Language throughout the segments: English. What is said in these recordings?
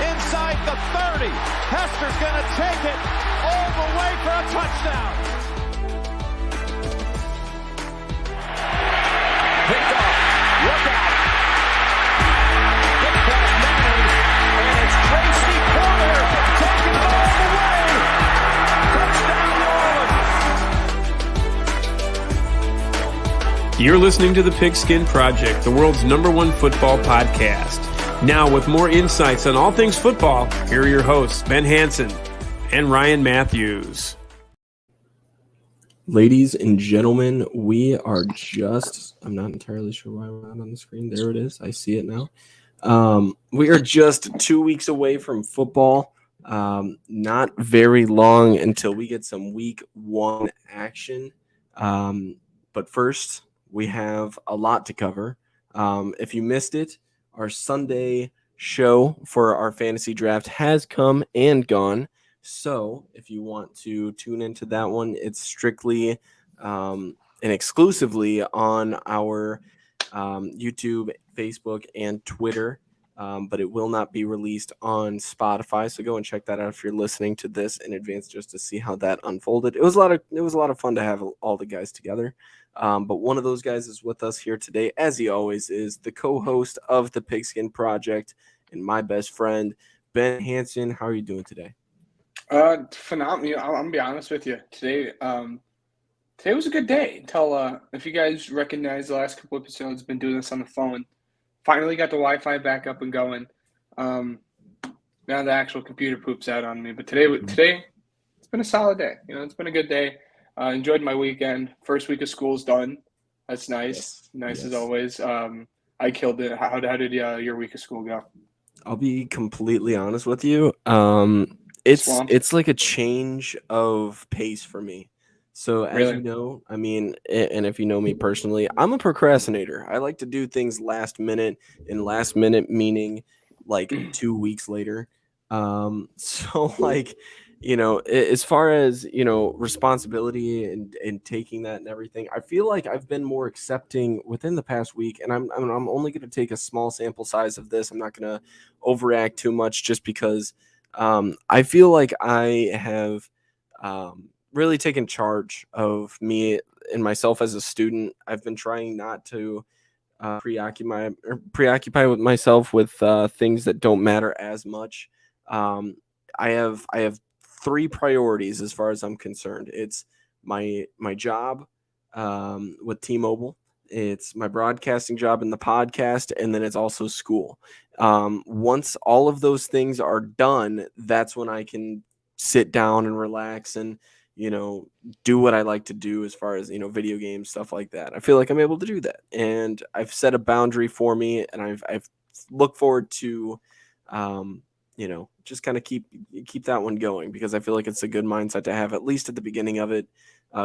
inside the 30. Hester's going to take it all the way for a touchdown. Picked off. Look out. Get back Manning. And it's Tracy Porter taking it all the way. Touchdown, New Orleans. You're listening to the Pigskin Project, the world's #1 football podcast. Now, with more insights on all things football, here are your hosts, Ben Hansen and Ryan Matthews. Ladies and gentlemen, we are I'm not entirely sure why we're not on the screen. There it is. I see it now. We are just 2 weeks away from football. Not very long until we get some week 1 action. But first, we have a lot to cover. If you missed it, our Sunday show for our fantasy draft has come and gone. So if you want to tune into that one, it's strictly and exclusively on our YouTube, Facebook, and Twitter. But it will not be released on Spotify. So go and check that out if you're listening to this in advance, just to see how that unfolded. It was a lot of fun to have all the guys together. But one of those guys is with us here today, as he always is, the co-host of the Pigskin Project and my best friend, Ben Hansen. How are you doing today? Phenomenal. I'm gonna be honest with you. Today was a good day until if you guys recognize the last couple episodes, been doing this on the phone. Finally got the Wi-Fi back up and going. Now the actual computer poops out on me. But today it's been a solid day. It's been a good day. Enjoyed my weekend. First week of school's done. That's nice. Yes. As always. I killed it. How did your week of school go? I'll be completely honest with you. It's like a change of pace for me. So as you know, I mean, and if you know me personally, I'm a procrastinator. I like to do things last minute, and last minute meaning like 2 weeks later. So like, as far as, responsibility and taking that and everything, I feel like I've been more accepting within the past week, and I'm only going to take a small sample size of this. I'm not going to overact too much just because I feel like I have really taken charge of me and myself as a student. I've been trying not to preoccupy with myself with things that don't matter as much. I have 3 priorities as far as I'm concerned. It's my job with T-Mobile. It's my broadcasting job in the podcast, and then it's also school. Once all of those things are done, that's when I can sit down and relax and, do what I like to do as far as, video games, stuff like that. I feel like I'm able to do that. And I've set a boundary for me, and I've looked forward to, just kind of keep that one going, because I feel like it's a good mindset to have, at least at the beginning of it.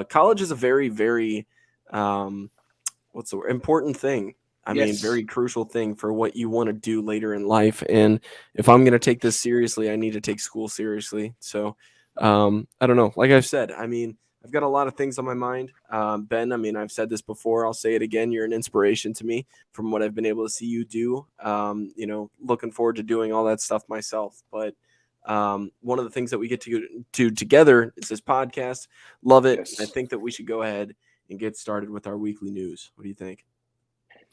College is a very, very, important thing. I mean, very crucial thing for what you want to do later in life. And if I'm going to take this seriously, I need to take school seriously. So, I don't know. Like I've said, I mean, I've got a lot of things on my mind. Ben, I mean, I've said this before. I'll say it again. You're an inspiration to me from what I've been able to see you do. Looking forward to doing all that stuff myself. But one of the things that we get to do together is this podcast. Love it. Yes. I think that we should go ahead and get started with our weekly news. What do you think?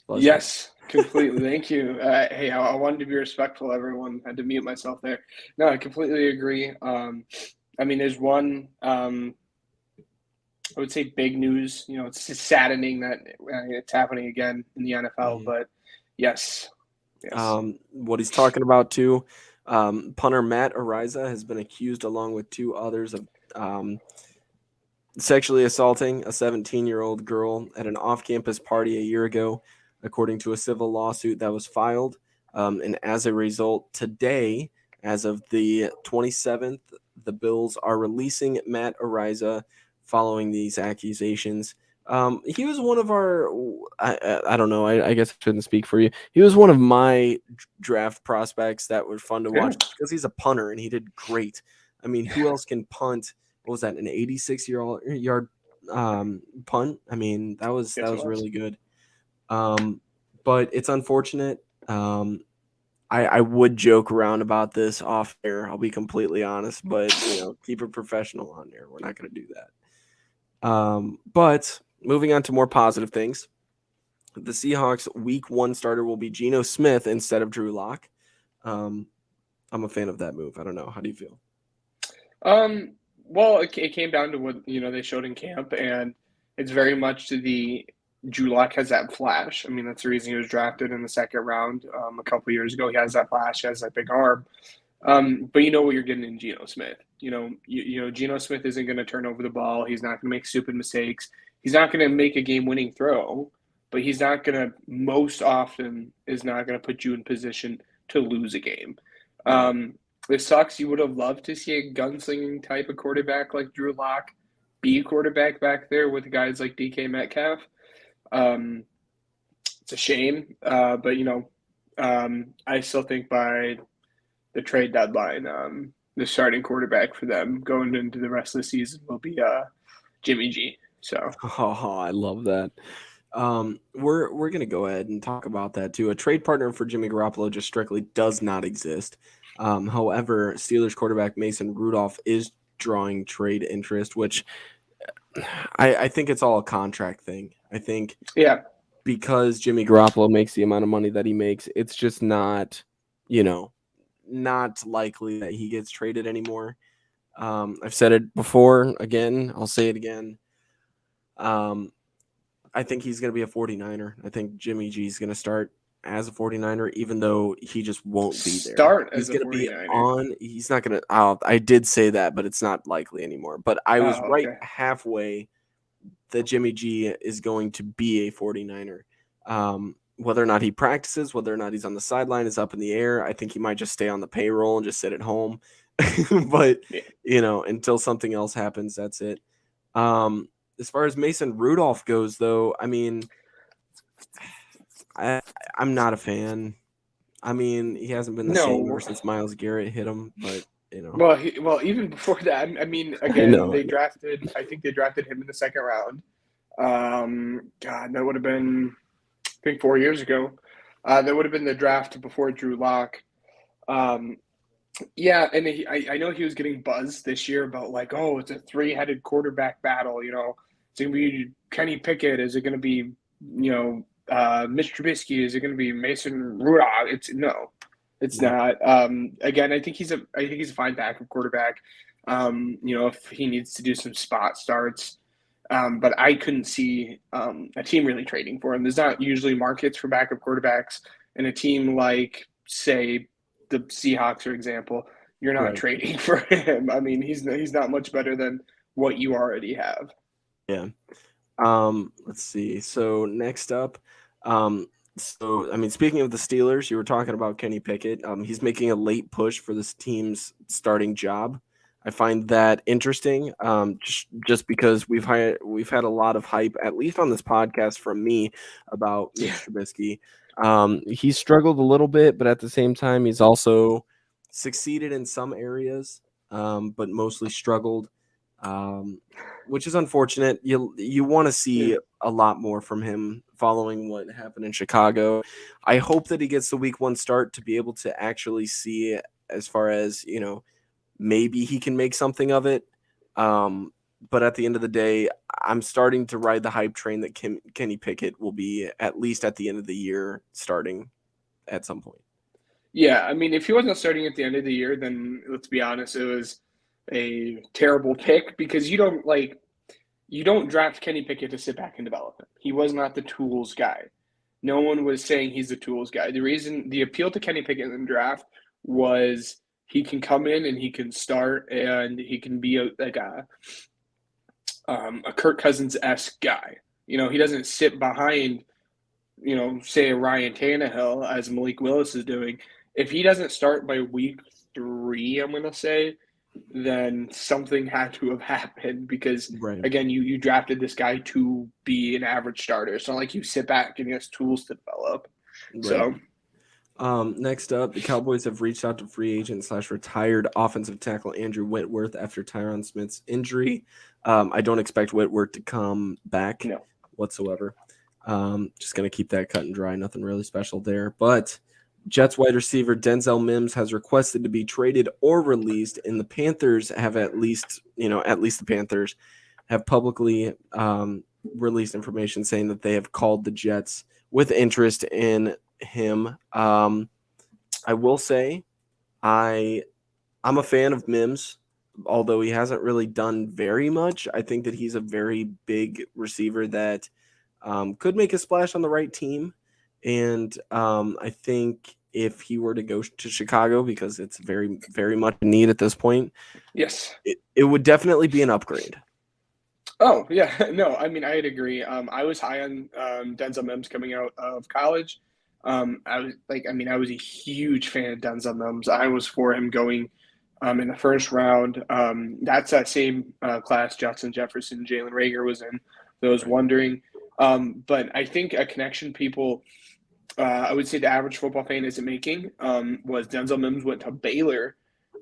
Pleasure. Yes, completely. Thank you. Hey, I wanted to be respectful. Everyone, had to mute myself there. No, I completely agree. I mean, there's one, I would say big news. It's just saddening that it's happening again in the NFL, but yes. What he's talking about too, punter Matt Araiza has been accused, along with 2 others, of sexually assaulting a 17-year-old girl at an off-campus party a year ago, according to a civil lawsuit that was filed. And as a result, today, as of the 27th, the Bills are releasing Matt Araiza following these accusations. He was one of our, I don't know, I guess I shouldn't speak for you. He was one of my draft prospects that were fun to watch because he's a punter and he did great. I mean, who else can punt? What was that, an 86-yard punt? I mean, that was really good. But it's unfortunate. I would joke around about this off air. I'll be completely honest, but keep it professional on there. We're not going to do that. But moving on to more positive things, the Seahawks Week 1 starter will be Geno Smith instead of Drew Lock. I'm a fan of that move. I don't know. How do you feel? Well, it came down to what they showed in camp, and it's very much to the Drew Lock has that flash. I mean, that's the reason he was drafted in the second round a couple years ago. He has that flash, he has that big arm. But you know what you're getting in Geno Smith. Geno Smith isn't going to turn over the ball. He's not going to make stupid mistakes. He's not going to make a game-winning throw, but he's not going to, most often, is not going to put you in position to lose a game. It sucks. You would have loved to see a gunslinging type of quarterback like Drew Lock be a quarterback back there with guys like DK Metcalf. It's a shame, but I still think by the trade deadline, the starting quarterback for them going into the rest of the season will be Jimmy G. So, I love that. We're gonna go ahead and talk about that too. A trade partner for Jimmy Garoppolo just strictly does not exist. However, Steelers quarterback Mason Rudolph is drawing trade interest, which I think it's all a contract thing. I think because Jimmy Garoppolo makes the amount of money that he makes, it's just not, not likely that he gets traded anymore. I've said it before. Again, I'll say it again. I think he's going to be a 49er. I think Jimmy G is going to start as a 49er, even though he just won't be there. He's going to be on. He's not going to. I did say that, but it's not likely anymore. But I was right halfway that Jimmy G is going to be a 49er. Whether or not he practices, whether or not he's on the sideline is up in the air. I think he might just stay on the payroll and just sit at home. But, until something else happens, that's it. As far as Mason Rudolph goes, though, I mean, I'm not a fan. I mean, he hasn't been the same ever since Myles Garrett hit him, but Well, even before that, I mean, again, I think they drafted him in the second round. God, that would have been, I think, 4 years ago. That would have been the draft before Drew Lock. Yeah, and I know he was getting buzzed this year about it's a three-headed quarterback battle. It's going to be Kenny Pickett. Is it going to be, Mitch Trubisky? Is it going to be Mason Rudolph? It's not. Again, I think he's a fine backup quarterback. If he needs to do some spot starts, but I couldn't see a team really trading for him. There's not usually markets for backup quarterbacks, and a team like, say, the Seahawks, for example, you're not trading for him. I mean, he's not much better than what you already have. Yeah. Let's see. So next up, speaking of the Steelers, you were talking about Kenny Pickett. He's making a late push for this team's starting job. I find that interesting. Just because we've had a lot of hype, at least on this podcast, from me about Mitch Trubisky. He struggled a little bit, but at the same time, he's also succeeded in some areas, but mostly struggled, which is unfortunate. You want to see a lot more from him following what happened in Chicago. I hope that he gets the week 1 start to be able to actually see, as far as, maybe he can make something of it. But at the end of the day, I'm starting to ride the hype train that Kenny Pickett will be, at least at the end of the year, starting at some point. Yeah, I mean, if he wasn't starting at the end of the year, then let's be honest, it was a terrible pick, because you don't draft Kenny Pickett to sit back and develop him. He was not the tools guy. No one was saying he's the tools guy. The appeal to Kenny Pickett in the draft was he can come in and he can start, and he can be a Kirk Cousins-esque guy. He doesn't sit behind, say a Ryan Tannehill as Malik Willis is doing. If he doesn't start by week 3, I'm going to say, then something had to have happened, because again, you drafted this guy to be an average starter. It's not like you sit back and he has tools to develop. So next up, the Cowboys have reached out to free agent / retired offensive tackle Andrew Whitworth after Tyron Smith's injury. I don't expect Whitworth to come back whatsoever. Just going to keep that cut and dry. Nothing really special there. But Jets wide receiver Denzel Mims has requested to be traded or released, and the Panthers have at least the Panthers have publicly released information saying that they have called the Jets with interest in him. I will say I'm a fan of Mims, although he hasn't really done very much. I think that he's a very big receiver that could make a splash on the right team. And I think if he were to go to Chicago, because it's very, very much a need at this point, Yes. it would definitely be an upgrade. Oh, yeah. No, I mean, I'd agree. I was high on Denzel Mims coming out of college. I was a huge fan of Denzel Mims. I was for him going in the first round. That's that same class Justin Jefferson, Jalen Reagor was in. Those wondering. But I think a connection people, I would say the average football fan isn't making, was Denzel Mims went to Baylor.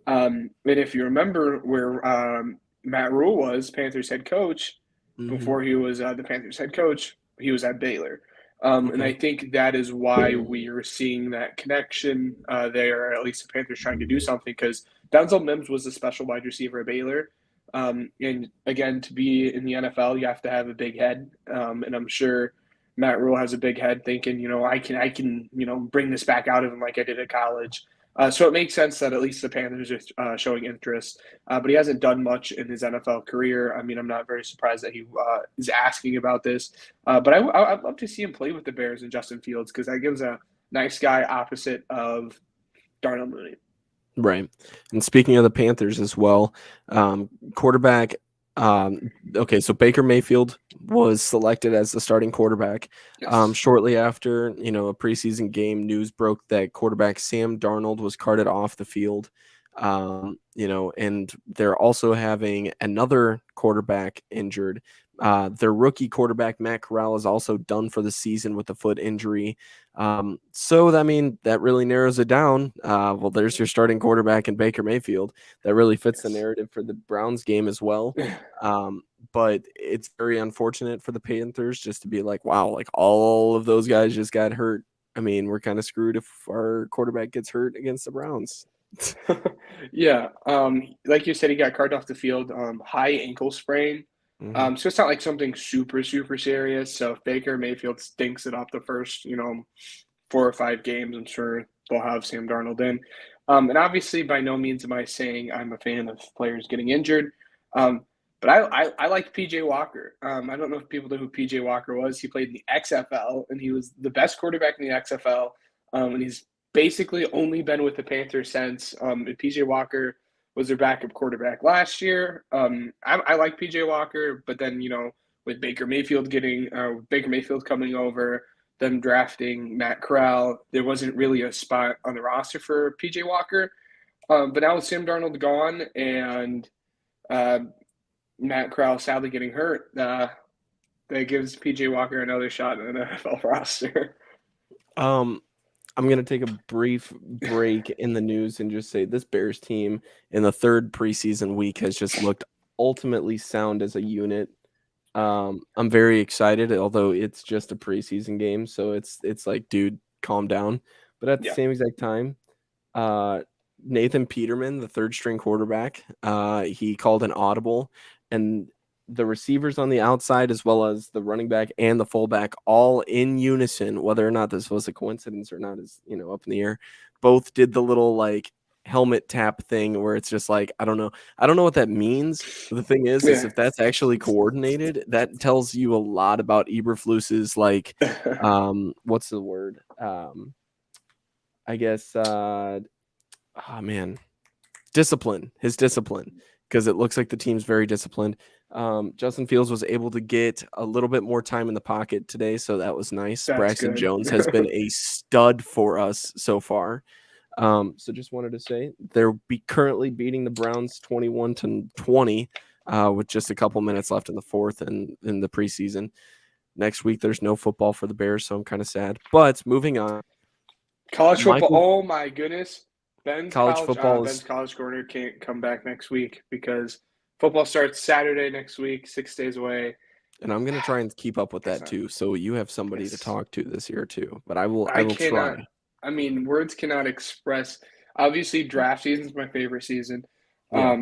And if you remember where Matt Rule was, Panthers head coach, before he was the Panthers head coach, he was at Baylor. And I think that is why we are seeing that connection there, at least the Panthers trying to do something, because Denzel Mims was a special wide receiver at Baylor. And again, to be in the NFL, you have to have a big head. And I'm sure Matt Rule has a big head thinking, I can bring this back out of him like I did at college. So it makes sense that at least the Panthers are showing interest. But he hasn't done much in his NFL career. I mean, I'm not very surprised that he is asking about this. But I'd love to see him play with the Bears and Justin Fields, because that gives a nice guy opposite of Darnell Mooney. Right. And speaking of the Panthers as well, quarterback. So Baker Mayfield was selected as the starting quarterback. Yes. Shortly after, a preseason game, news broke that quarterback Sam Darnold was carted off the field. And they're also having another quarterback injured. Their rookie quarterback, Matt Corral, is also done for the season with a foot injury. That really narrows it down. There's your starting quarterback in Baker Mayfield. That really fits the narrative for the Browns game as well. But it's very unfortunate for the Panthers just to be like, wow, like all of those guys just got hurt. I mean, we're kind of screwed if our quarterback gets hurt against the Browns. Yeah. Like you said, he got carted off the field, high ankle sprain. So it's not like something super, super serious. So if Baker Mayfield stinks it up the first, 4 or 5 games, I'm sure they'll have Sam Darnold in. And obviously, by no means am I saying I'm a fan of players getting injured. But I like PJ Walker. I don't know if people know who PJ Walker was. He played in the XFL, and he was the best quarterback in the XFL. And he's basically only been with the Panthers since. PJ Walker was their backup quarterback last year. I like PJ Walker, but then, with Baker Mayfield coming over, them drafting Matt Corral, there wasn't really a spot on the roster for PJ Walker. But now with Sam Darnold gone and Matt Corral sadly getting hurt, that gives PJ Walker another shot in the NFL roster. I'm going to take a brief break in the news and just say this Bears team in the third preseason week has just looked ultimately sound as a unit. I'm very excited, although it's just a preseason game. So it's like, dude, calm down. But at the same exact time, Nathan Peterman, the third string quarterback, he called an audible, and the receivers on the outside, as well as the running back and the fullback, all in unison, whether or not this was a coincidence or not is, up in the air, both did the little like helmet tap thing where it's just like, I don't know what that means. But the thing is if that's actually coordinated, that tells you a lot about Eberflus's like, what's the word? I guess, discipline, his discipline, because it looks like the team's very disciplined. Justin Fields was able to get a little bit more time in the pocket today, so that was nice. That's Braxton good. Jones has been a stud for us so far. So just wanted to say they're currently beating the Browns 21-20 with just a couple minutes left in the fourth and in the preseason. Next week there's no football for the Bears, so I'm kind of sad. But moving on. College football. Oh my goodness. Ben's college corner can't come back next week because football starts Saturday next week, 6 days away. And I'm going to try and keep up with that too. So you have somebody to talk to this year too, but I will try. I mean, words cannot express. Obviously, draft season is my favorite season. Yeah.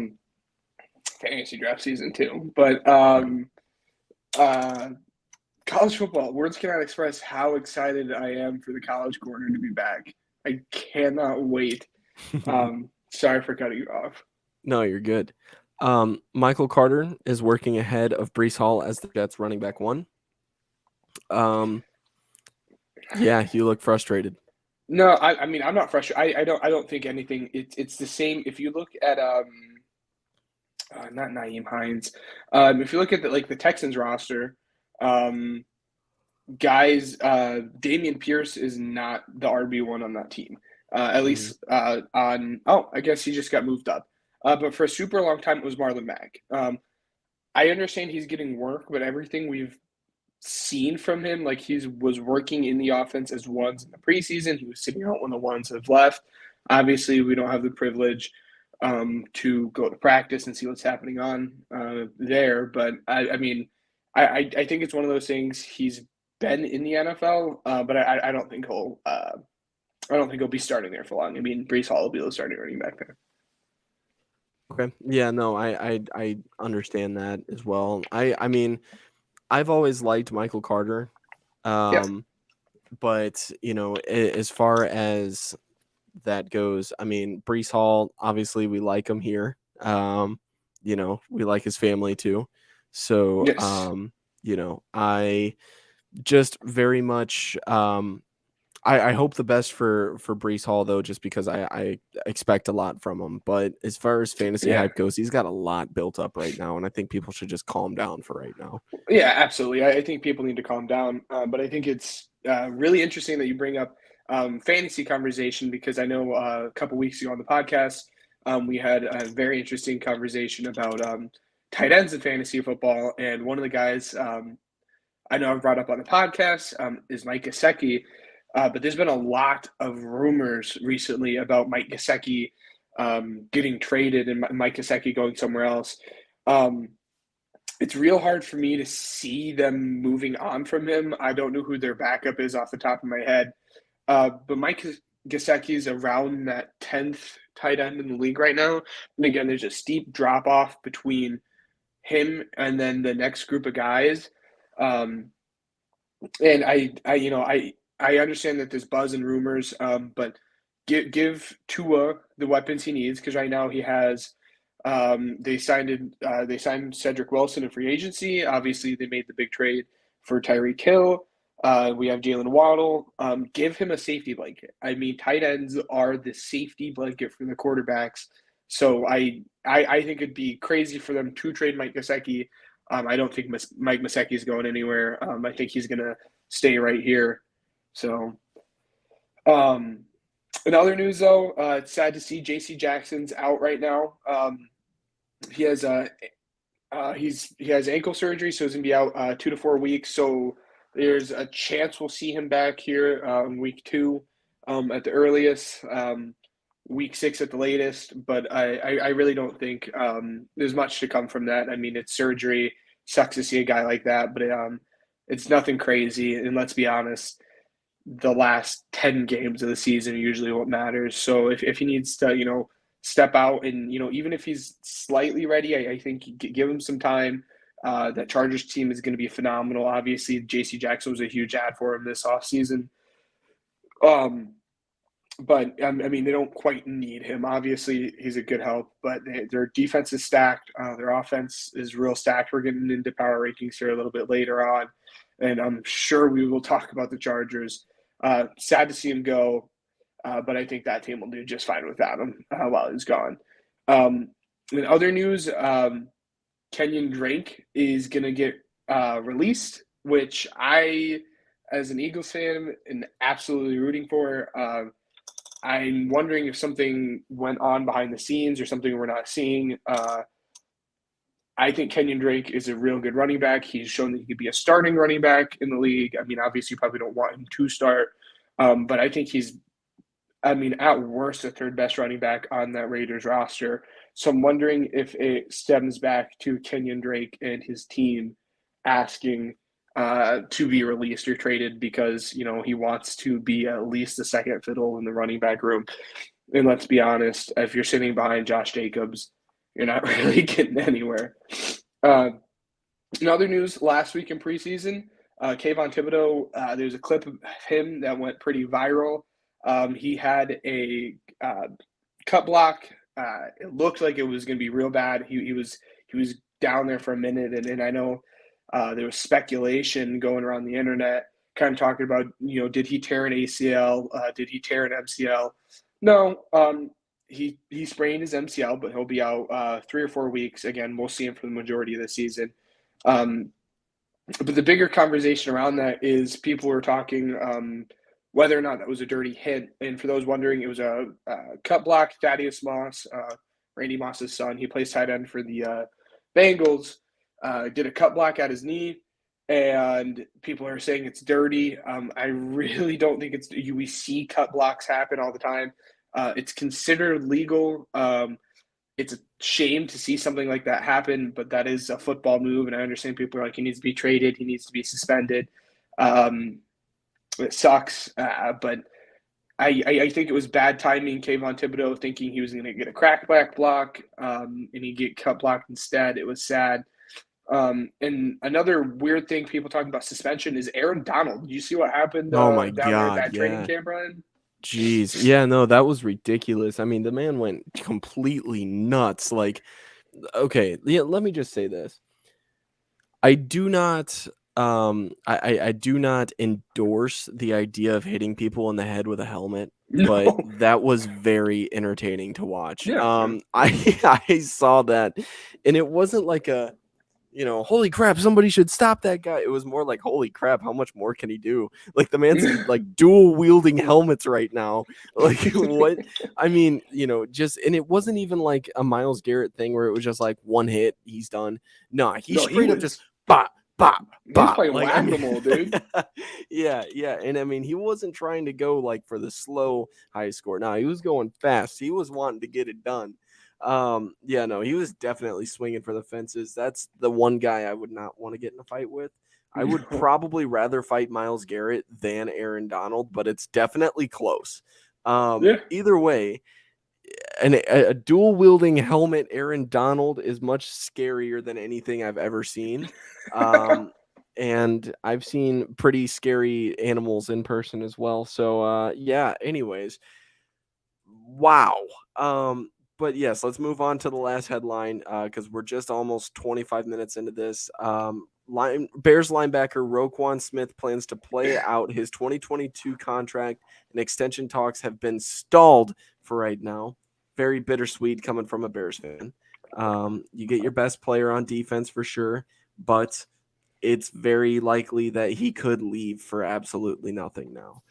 Fantasy draft season too, but uh, college football. Words cannot express how excited I am for the College Corner to be back. I cannot wait. Sorry for cutting you off. No, you're good. Michael Carter is working ahead of Breece Hall as the Jets running back 1. Yeah, you look frustrated. No, I mean I'm not frustrated. I don't think anything. It's the same. If you look at not Naeem Hines. If you look at the Texans roster, guys, Dameon Pierce is not the RB1 on that team. At least I guess he just got moved up. But for a super long time, it was Marlon Mack. I understand he's getting work, but everything we've seen from him, like was working in the offense as ones in the preseason. He was sitting out when the ones have left. Obviously, we don't have the privilege to go to practice and see what's happening on there. But I mean, I think it's one of those things. He's been in the NFL, but I don't think he'll be starting there for long. I mean, Breece Hall will be the starting running back there. Okay. Yeah, no, I understand that as well. I mean, I've always liked Michael Carter. But, as far as that goes, I mean, Breece Hall, obviously we like him here. We like his family too. So, Yes. I just very much I hope the best for Breece Hall, though, just because I expect a lot from him. But as far as fantasy hype goes, he's got a lot built up right now, and I think people should just calm down for right now. Yeah, absolutely. I think people need to calm down. But I think it's really interesting that you bring up fantasy conversation, because I know a couple weeks ago on the podcast, we had a very interesting conversation about tight ends in fantasy football. And one of the guys I know I've brought up on the podcast is Mike Gesicki. But there's been a lot of rumors recently about Mike Gesicki getting traded and Mike Gesicki going somewhere else. It's real hard for me to see them moving on from him. I don't know who their backup is off the top of my head. But Mike Gesicki is around that 10th tight end in the league right now. And again, there's a steep drop off between him and then the next group of guys. And I understand that there's buzz and rumors, but give Tua the weapons he needs, because right now he has. They signed Cedric Wilson in free agency. Obviously, they made the big trade for Tyreek Hill. We have Jalen Waddle. Give him a safety blanket. I mean, tight ends are the safety blanket for the quarterbacks. So I think it'd be crazy for them to trade Mike Gesicki. I don't think Mike Gesicki is going anywhere. I think he's going to stay right here. So, in other news, though, it's sad to see J.C. Jackson's out right now. He has ankle surgery, so he's gonna be out 2 to 4 weeks. So there's a chance we'll see him back here in week 2 at the earliest, week 6 at the latest. But I really don't think there's much to come from that. I mean, it's surgery. Sucks to see a guy like that, but it's nothing crazy. And let's be honest, the last 10 games of the season are usually what matters. So if he needs to, step out and, even if he's slightly ready, I think give him some time. That Chargers team is going to be phenomenal. Obviously, J.C. Jackson was a huge ad for him this offseason. But, I mean, they don't quite need him. Obviously, he's a good help, but their defense is stacked. Their offense is real stacked. We're getting into power rankings here a little bit later on, and I'm sure we will talk about the Chargers. Sad to see him go, but I think that team will do just fine without him while he's gone. In other news, Kenyon Drake is going to get released, which I, as an Eagles fan, am absolutely rooting for. I'm wondering if something went on behind the scenes or something we're not seeing. I think Kenyon Drake is a real good running back. He's shown that he could be a starting running back in the league. I mean, obviously, you probably don't want him to start, but I think he's, at worst, the third best running back on that Raiders roster. So I'm wondering if it stems back to Kenyon Drake and his team asking to be released or traded because, he wants to be at least the second fiddle in the running back room. And let's be honest, if you're sitting behind Josh Jacobs, you're not really getting anywhere. In other news, last week in preseason, Kayvon Thibodeaux, there's a clip of him that went pretty viral. He had a cut block. It looked like it was going to be real bad. He was down there for a minute, and I know there was speculation going around the internet, kind of talking about, did he tear an ACL? Did he tear an MCL? No, he sprained his MCL, but he'll be out 3 or 4 weeks. Again, we'll see him for the majority of the season. But the bigger conversation around that is people were talking whether or not that was a dirty hit. And for those wondering, it was a cut block. Thaddeus Moss, Randy Moss's son, he plays tight end for the Bengals, did a cut block at his knee, and people are saying it's dirty. I really don't think it's – we see cut blocks happen all the time. It's considered legal. It's a shame to see something like that happen, but that is a football move, and I understand people are like, he needs to be traded, he needs to be suspended. It sucks, but I think it was bad timing. Kayvon Thibodeaux thinking he was going to get a crackback block, and he get cut blocked instead. It was sad. And another weird thing people talking about suspension is Aaron Donald. Did you see what happened Oh my down there God, at that training yeah. camp, Brian? Jeez. Yeah, no, that was ridiculous. I mean, the man went completely nuts. Like, okay, yeah, let me just say this. I do not I do not endorse the idea of hitting people in the head with a helmet, but No. that was very entertaining to watch. Yeah. I saw that, and it wasn't like a, holy crap, somebody should stop that guy. It was more like, holy crap, how much more can he do? Like, the man's like dual wielding helmets right now. Like, what? I mean, just, and it wasn't even like a Myles Garrett thing where it was just like one hit, he's done. No, he straight up just bop, bop, He was bop. playing Like, whack-a-mole, dude. yeah. And I mean, he wasn't trying to go like for the slow high score. No, he was going fast. He was wanting to get it done. Yeah, no, he was definitely swinging for the fences. That's the one guy I would not want to get in a fight with. I would probably rather fight Myles Garrett than Aaron Donald, but it's definitely close. Either way, a dual wielding helmet Aaron Donald is much scarier than anything I've ever seen. And I've seen pretty scary animals in person as well. So yeah, anyways. Wow. But yes, let's move on to the last headline because we're just almost 25 minutes into this. Bears linebacker Roquan Smith plans to play out his 2022 contract, and extension talks have been stalled for right now. Very bittersweet coming from a Bears fan. You get your best player on defense for sure, but it's very likely that he could leave for absolutely nothing now.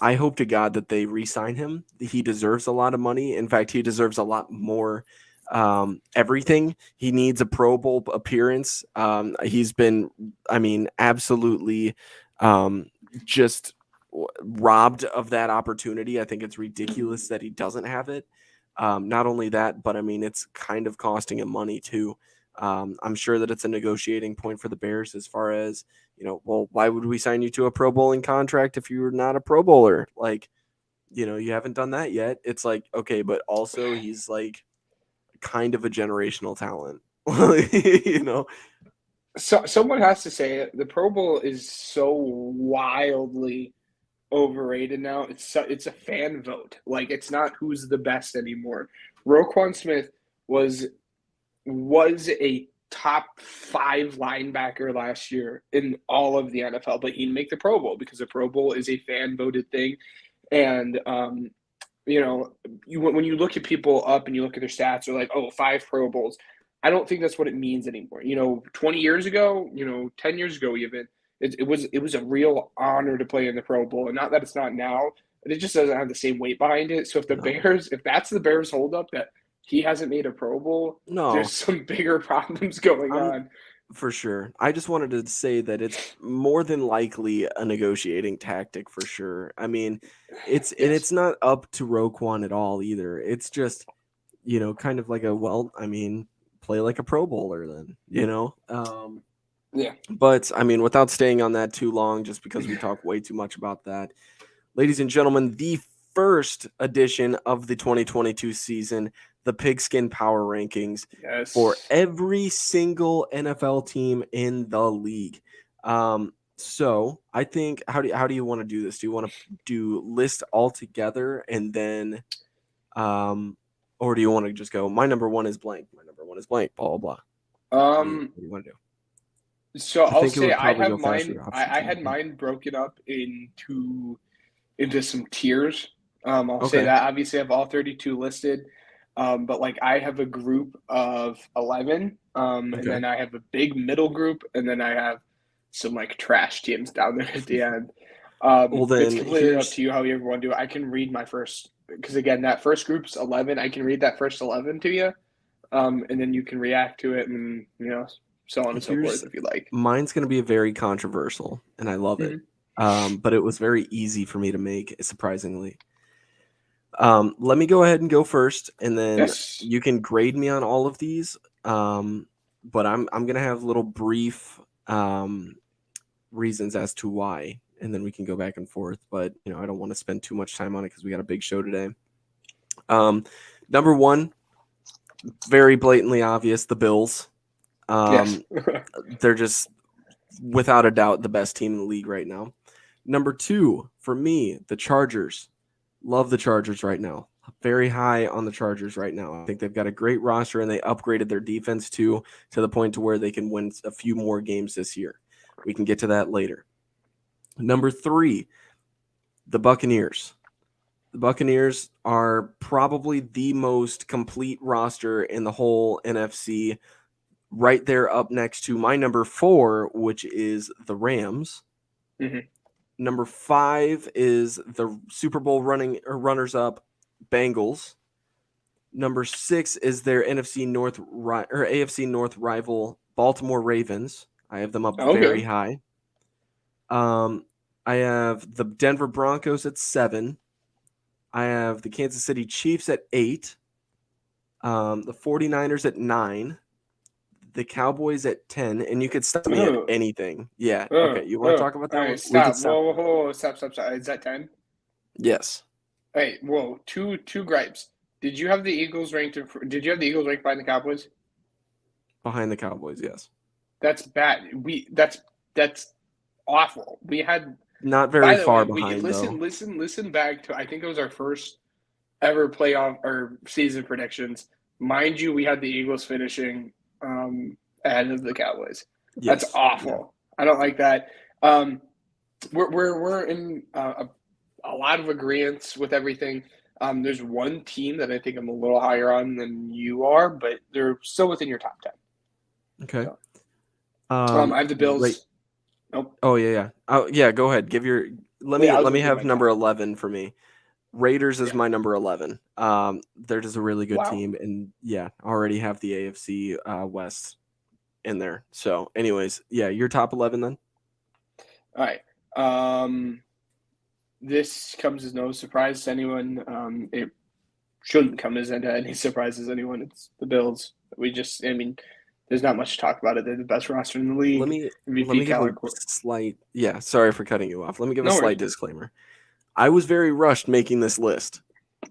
I hope to God that they re-sign him. He deserves a lot of money. In fact, he deserves a lot more everything. He needs a Pro Bowl appearance. He's been, absolutely just robbed of that opportunity. I think it's ridiculous that he doesn't have it. Not only that, but it's kind of costing him money too. I'm sure that it's a negotiating point for the Bears as far as, well, why would we sign you to a Pro Bowling contract if you're not a Pro Bowler? Like, you haven't done that yet. It's like, okay, but also he's like kind of a generational talent, So someone has to say it. The Pro Bowl is so wildly overrated now. It's a fan vote. Like, it's not who's the best anymore. Roquan Smith was a top 5 linebacker last year in all of the NFL, but he didn't make the Pro Bowl because the Pro Bowl is a fan voted thing. And when you look at people up and you look at their stats, they're like, 5 Pro Bowls. I don't think that's what it means anymore. 20 years ago, 10 years ago even, it was a real honor to play in the Pro Bowl. And not that it's not now, but it just doesn't have the same weight behind it. So if that's the Bears holdup, that he hasn't made a Pro Bowl, there's some bigger problems going on. For sure. I just wanted to say that it's more than likely a negotiating tactic for sure. It's and it's not up to Roquan at all either. It's just, kind of like play like a Pro Bowler then, Yeah. But I mean, without staying on that too long, just because we talk way too much about that, ladies and gentlemen, the first edition of the 2022 season, the Pigskin Power Rankings Yes. for every single NFL team in the league. So I think, how do you want to do this? Do you want to do list all together and then, or do you want to just go, my number one is blank, my number one is blank, blah, blah, blah. What do you want to do? So I'll think it say would I probably have go faster mine. option I two. had mine broken up into some tiers. I'll Okay. say that obviously I have all 32 listed. But like I have a group of 11, and Okay. then I have a big middle group, and then I have some like trash teams down there at the end. Well, then It's completely up here's to you how you want to do it. I can read my first, because again, that first group's 11. I can read that first 11 to you, and then you can react to it, and so on and so Here's- forth if you like. mine's going to be very controversial, and I love it. But it was very easy for me to make, surprisingly. Let me go ahead and go first, and then Yes. you can grade me on all of these. But I'm going to have little brief reasons as to why, and then we can go back and forth. But I don't want to spend too much time on it because we got a big show today. Number one, very blatantly obvious, the Bills. Yes. They're just, without a doubt, the best team in the league right now. Number two, for me, the Chargers. Love the Chargers right now. Very high on the Chargers right now. I think they've got a great roster, and they upgraded their defense too, to the point to where they can win a few more games this year. We can get to that later. Number three, the Buccaneers. The Buccaneers are probably the most complete roster in the whole NFC. Right there up next to my number four, which is the Rams. Mhm. Number five is the Super Bowl runners-up Bengals. Number six is their AFC North rival Baltimore Ravens. I have them up very high. I have the Denver Broncos at 7. I have the Kansas City Chiefs at 8. The 49ers at 9. The Cowboys at 10, and you could stop me at anything. Yeah. Okay. You want to talk about that? All right, one? stop. We can stop. Whoa, stop. Is that 10? Yes. Hey, whoa, two gripes. Did you have the Eagles ranked behind the Cowboys? Behind the Cowboys, yes. That's bad. That's awful. We had not very far way, behind. Listen back to, I think it was our first ever playoff or season predictions. Mind you, we had the Eagles finishing ahead of the Cowboys. Yes. That's awful. Yeah. I don't like that. We're in a lot of agreements with everything. There's one team that I think I'm a little higher on than you are, but they're still within your top 10. Okay. So, I have the Bills. Right. Nope. Oh yeah. Oh yeah. Go ahead. Give your. Let me have number 11 for me. Raiders is my number 11. They're just a really good team, and already have the AFC West in there. So, anyways, your top 11 then. All right. This comes as no surprise to anyone. It shouldn't come as any surprises to anyone. It's the Bills. There's not much to talk about it. They're the best roster in the league. Let me give a slight. Yeah, sorry for cutting you off. Let me give a slight disclaimer. I was very rushed making this list.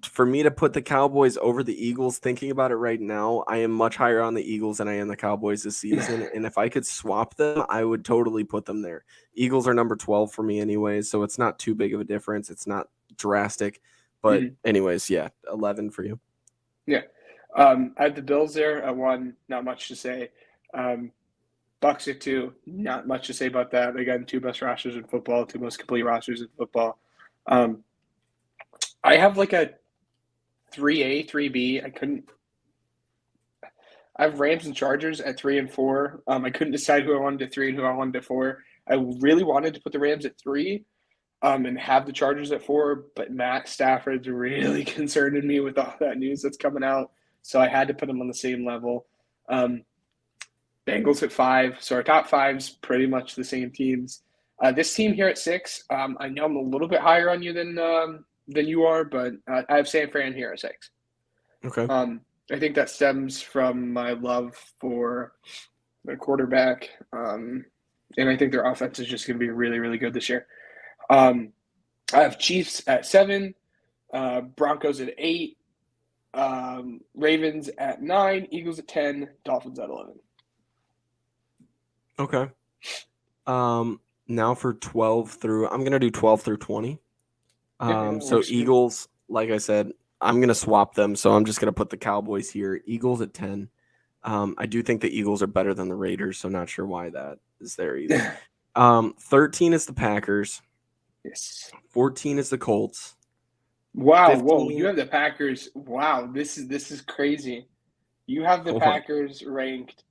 For me to put the Cowboys over the Eagles, thinking about it right now, I am much higher on the Eagles than I am the Cowboys this season. And if I could swap them, I would totally put them there. Eagles are number 12 for me anyways, so it's not too big of a difference. It's not drastic. But anyways, 11 for you. Yeah. I have the Bills there at 1, not much to say. Bucks at 2, not much to say about that. Again, 2 best rosters in football, 2 most complete rosters in football. I have like a 3A, 3B. I have Rams and Chargers at 3 and 4. I couldn't decide who I wanted at 3 and who I wanted at 4. I really wanted to put the Rams at 3 and have the Chargers at 4, but Matt Stafford's really concerned me with all that news that's coming out. So I had to put them on the same level. Bengals at 5. So our top 5's pretty much the same teams. This team here at 6, I know I'm a little bit higher on you than you are, but I have San Fran here at 6. Okay. I think that stems from my love for the quarterback. and I think their offense is just going to be really, really good this year. I have Chiefs at 7, Broncos at 8, Ravens at 9, Eagles at 10, Dolphins at 11. Okay. Now for 12 through, I'm gonna do 12 through 20. Yeah, So works good. Eagles, like I said, I'm gonna swap them. So I'm just gonna put the Cowboys here. Eagles at 10. I do think the Eagles are better than the Raiders, so not sure why that is there either. 13 is the Packers. Yes. 14 is the Colts. Wow. 15. Whoa. You have the Packers. Wow. This is crazy. You have the What? Packers ranked.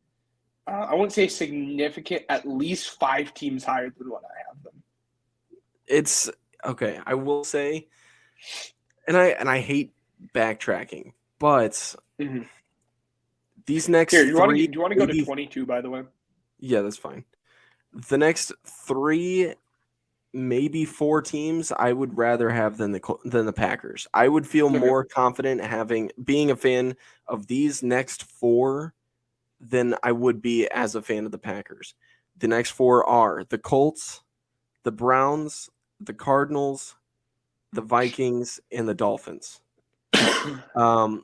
I wouldn't say significant. At least 5 teams higher than what I have them. It's okay. I will say, and I hate backtracking, but Mhm. these next Here, do you want three, to go to maybe- 22? By the way. yeah, that's fine. The next 3, maybe 4 teams, I would rather have than the Packers. I would feel Okay. more confident being a fan of these next 4 than I would be as a fan of the Packers. The next 4 are the Colts, the Browns, the Cardinals, the Vikings, and the Dolphins. Okay.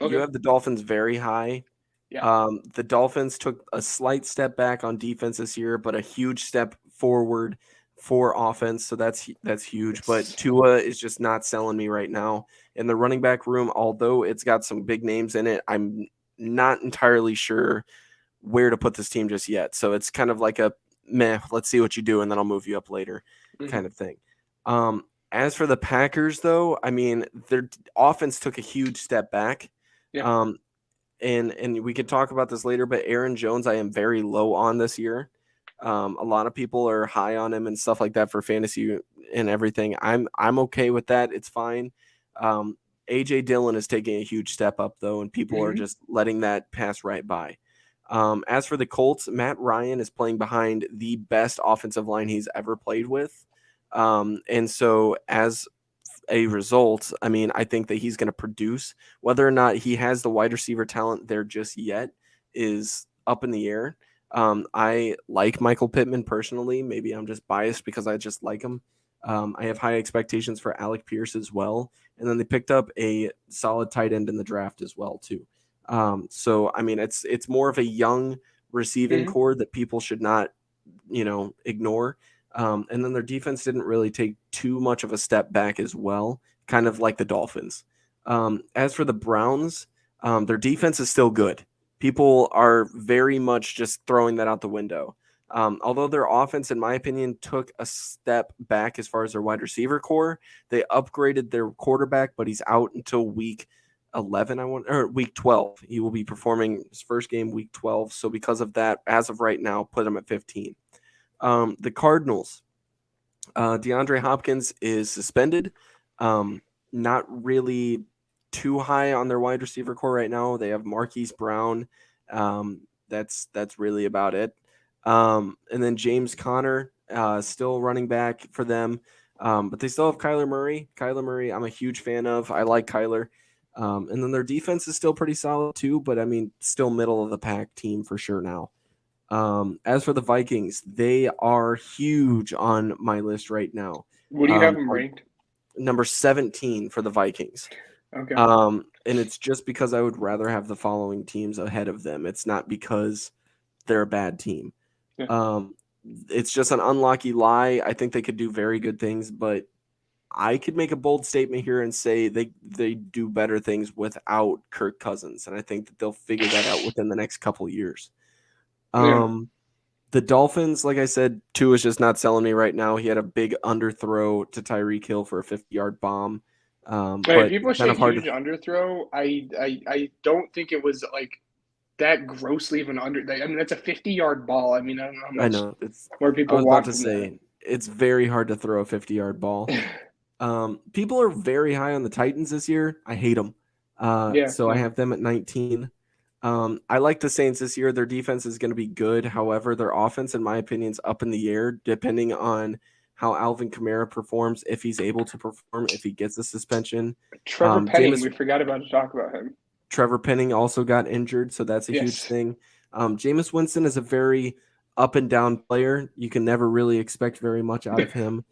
You have the Dolphins very high. Yeah. The Dolphins took a slight step back on defense this year, but a huge step forward for offense. So that's huge. But Tua is just not selling me right now. In the running back room, although it's got some big names in it, I'm not entirely sure where to put this team just yet. So it's kind of like a meh, let's see what you do, and then I'll move you up later kind of thing. As for the Packers, though, I mean, their offense took a huge step back. Yeah. And we could talk about this later, but Aaron Jones, I am very low on this year. A lot of people are high on him and stuff like that for fantasy and everything. I'm okay with that. It's fine. AJ Dillon is taking a huge step up though, and people are just letting that pass right by. As for the Colts, Matt Ryan is playing behind the best offensive line he's ever played with. And so as a result, I mean, I think that he's going to produce. Whether or not he has the wide receiver talent there just yet is up in the air. I like Michael Pittman personally. Maybe I'm just biased because I just like him. I have high expectations for Alec Pierce as well. And then they picked up a solid tight end in the draft as well, too. So, I mean, it's more of a young receiving core that people should not, ignore. And then their defense didn't really take too much of a step back as well, kind of like the Dolphins. As for the Browns, their defense is still good. People are very much just throwing that out the window. Although their offense, in my opinion, took a step back as far as their wide receiver core, they upgraded their quarterback, but he's out until week 11, or week 12. He will be performing his first game week 12. So because of that, as of right now, put him at 15. The Cardinals, DeAndre Hopkins is suspended. Not really too high on their wide receiver core right now. They have Marquise Brown. That's really about it. And then James Conner, still running back for them. But they still have Kyler Murray. Kyler Murray, I'm a huge fan of. I like Kyler. And then their defense is still pretty solid too, but I mean, still middle of the pack team for sure now. As for the Vikings, they are huge on my list right now. What do you have them ranked? Number 17 for the Vikings. Okay. And it's just because I would rather have the following teams ahead of them. It's not because they're a bad team. Yeah. It's just an unlucky lie. I think they could do very good things, but I could make a bold statement here and say they do better things without Kirk Cousins, and I think that they'll figure that out within the next couple years. The Dolphins, like I said, Tua is just not selling me right now. He had a big underthrow to Tyreek Hill for a 50-yard bomb. But people say kind of hard huge underthrow. I don't think it was like that grossly of an under. I mean, that's a 50-yard ball. I mean, I don't know how much I know it's. more I people was want about to from say it's very hard to throw a 50-yard ball. People are very high on the Titans this year. I hate them. So I have them at 19. I like the Saints this year. Their defense is going to be good. However, their offense, in my opinion, is up in the air depending on how Alvin Kamara performs, if he's able to perform, if he gets a suspension. Trevor Penning, we forgot about to talk about him. Trevor Penning also got injured, so that's a huge thing. Jameis Winston is a very up and down player. You can never really expect very much out of him.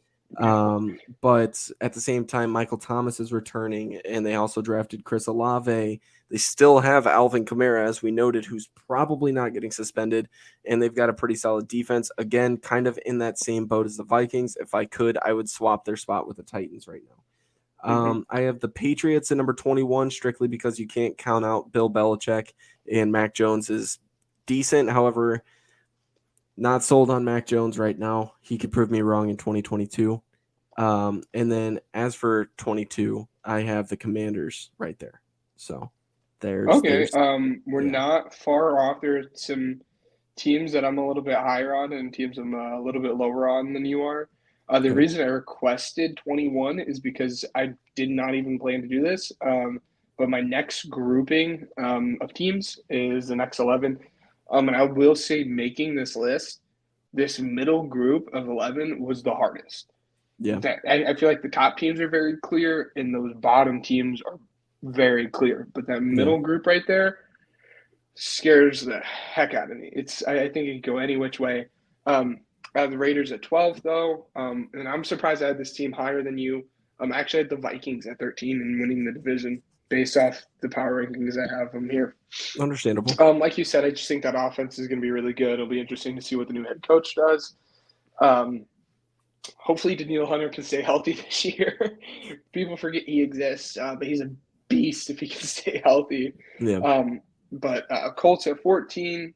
But at the same time, Michael Thomas is returning, and they also drafted Chris Olave. They still have Alvin Kamara, as we noted, who's probably not getting suspended, and they've got a pretty solid defense. Again, kind of in that same boat as the Vikings. If I could, I would swap their spot with the Titans right now. I have the Patriots at number 21, strictly because you can't count out Bill Belichick, and Mac Jones is decent. However, not sold on Mac Jones right now. He could prove me wrong in 2022. And then as for 22, I have the Commanders right there. So there's we're not far off. There's some teams that I'm a little bit higher on and teams I'm a little bit lower on than you are. The reason I requested 21 is because I did not even plan to do this. But my next grouping of teams is the next 11. And I will say, making this list, this middle group of 11 was the hardest. Yeah. I feel like the top teams are very clear and those bottom teams are very clear. But that middle group right there scares the heck out of me. I think it could go any which way. I have the Raiders at 12, though. And I'm surprised I had this team higher than you. I actually had the Vikings at 13 and winning the division based off the power rankings I have them here. Understandable. Like you said, I just think that offense is going to be really good. It'll be interesting to see what the new head coach does. Hopefully Danielle Hunter can stay healthy this year. People forget he exists, but he's a beast if he can stay healthy. Yeah. But Colts at 14,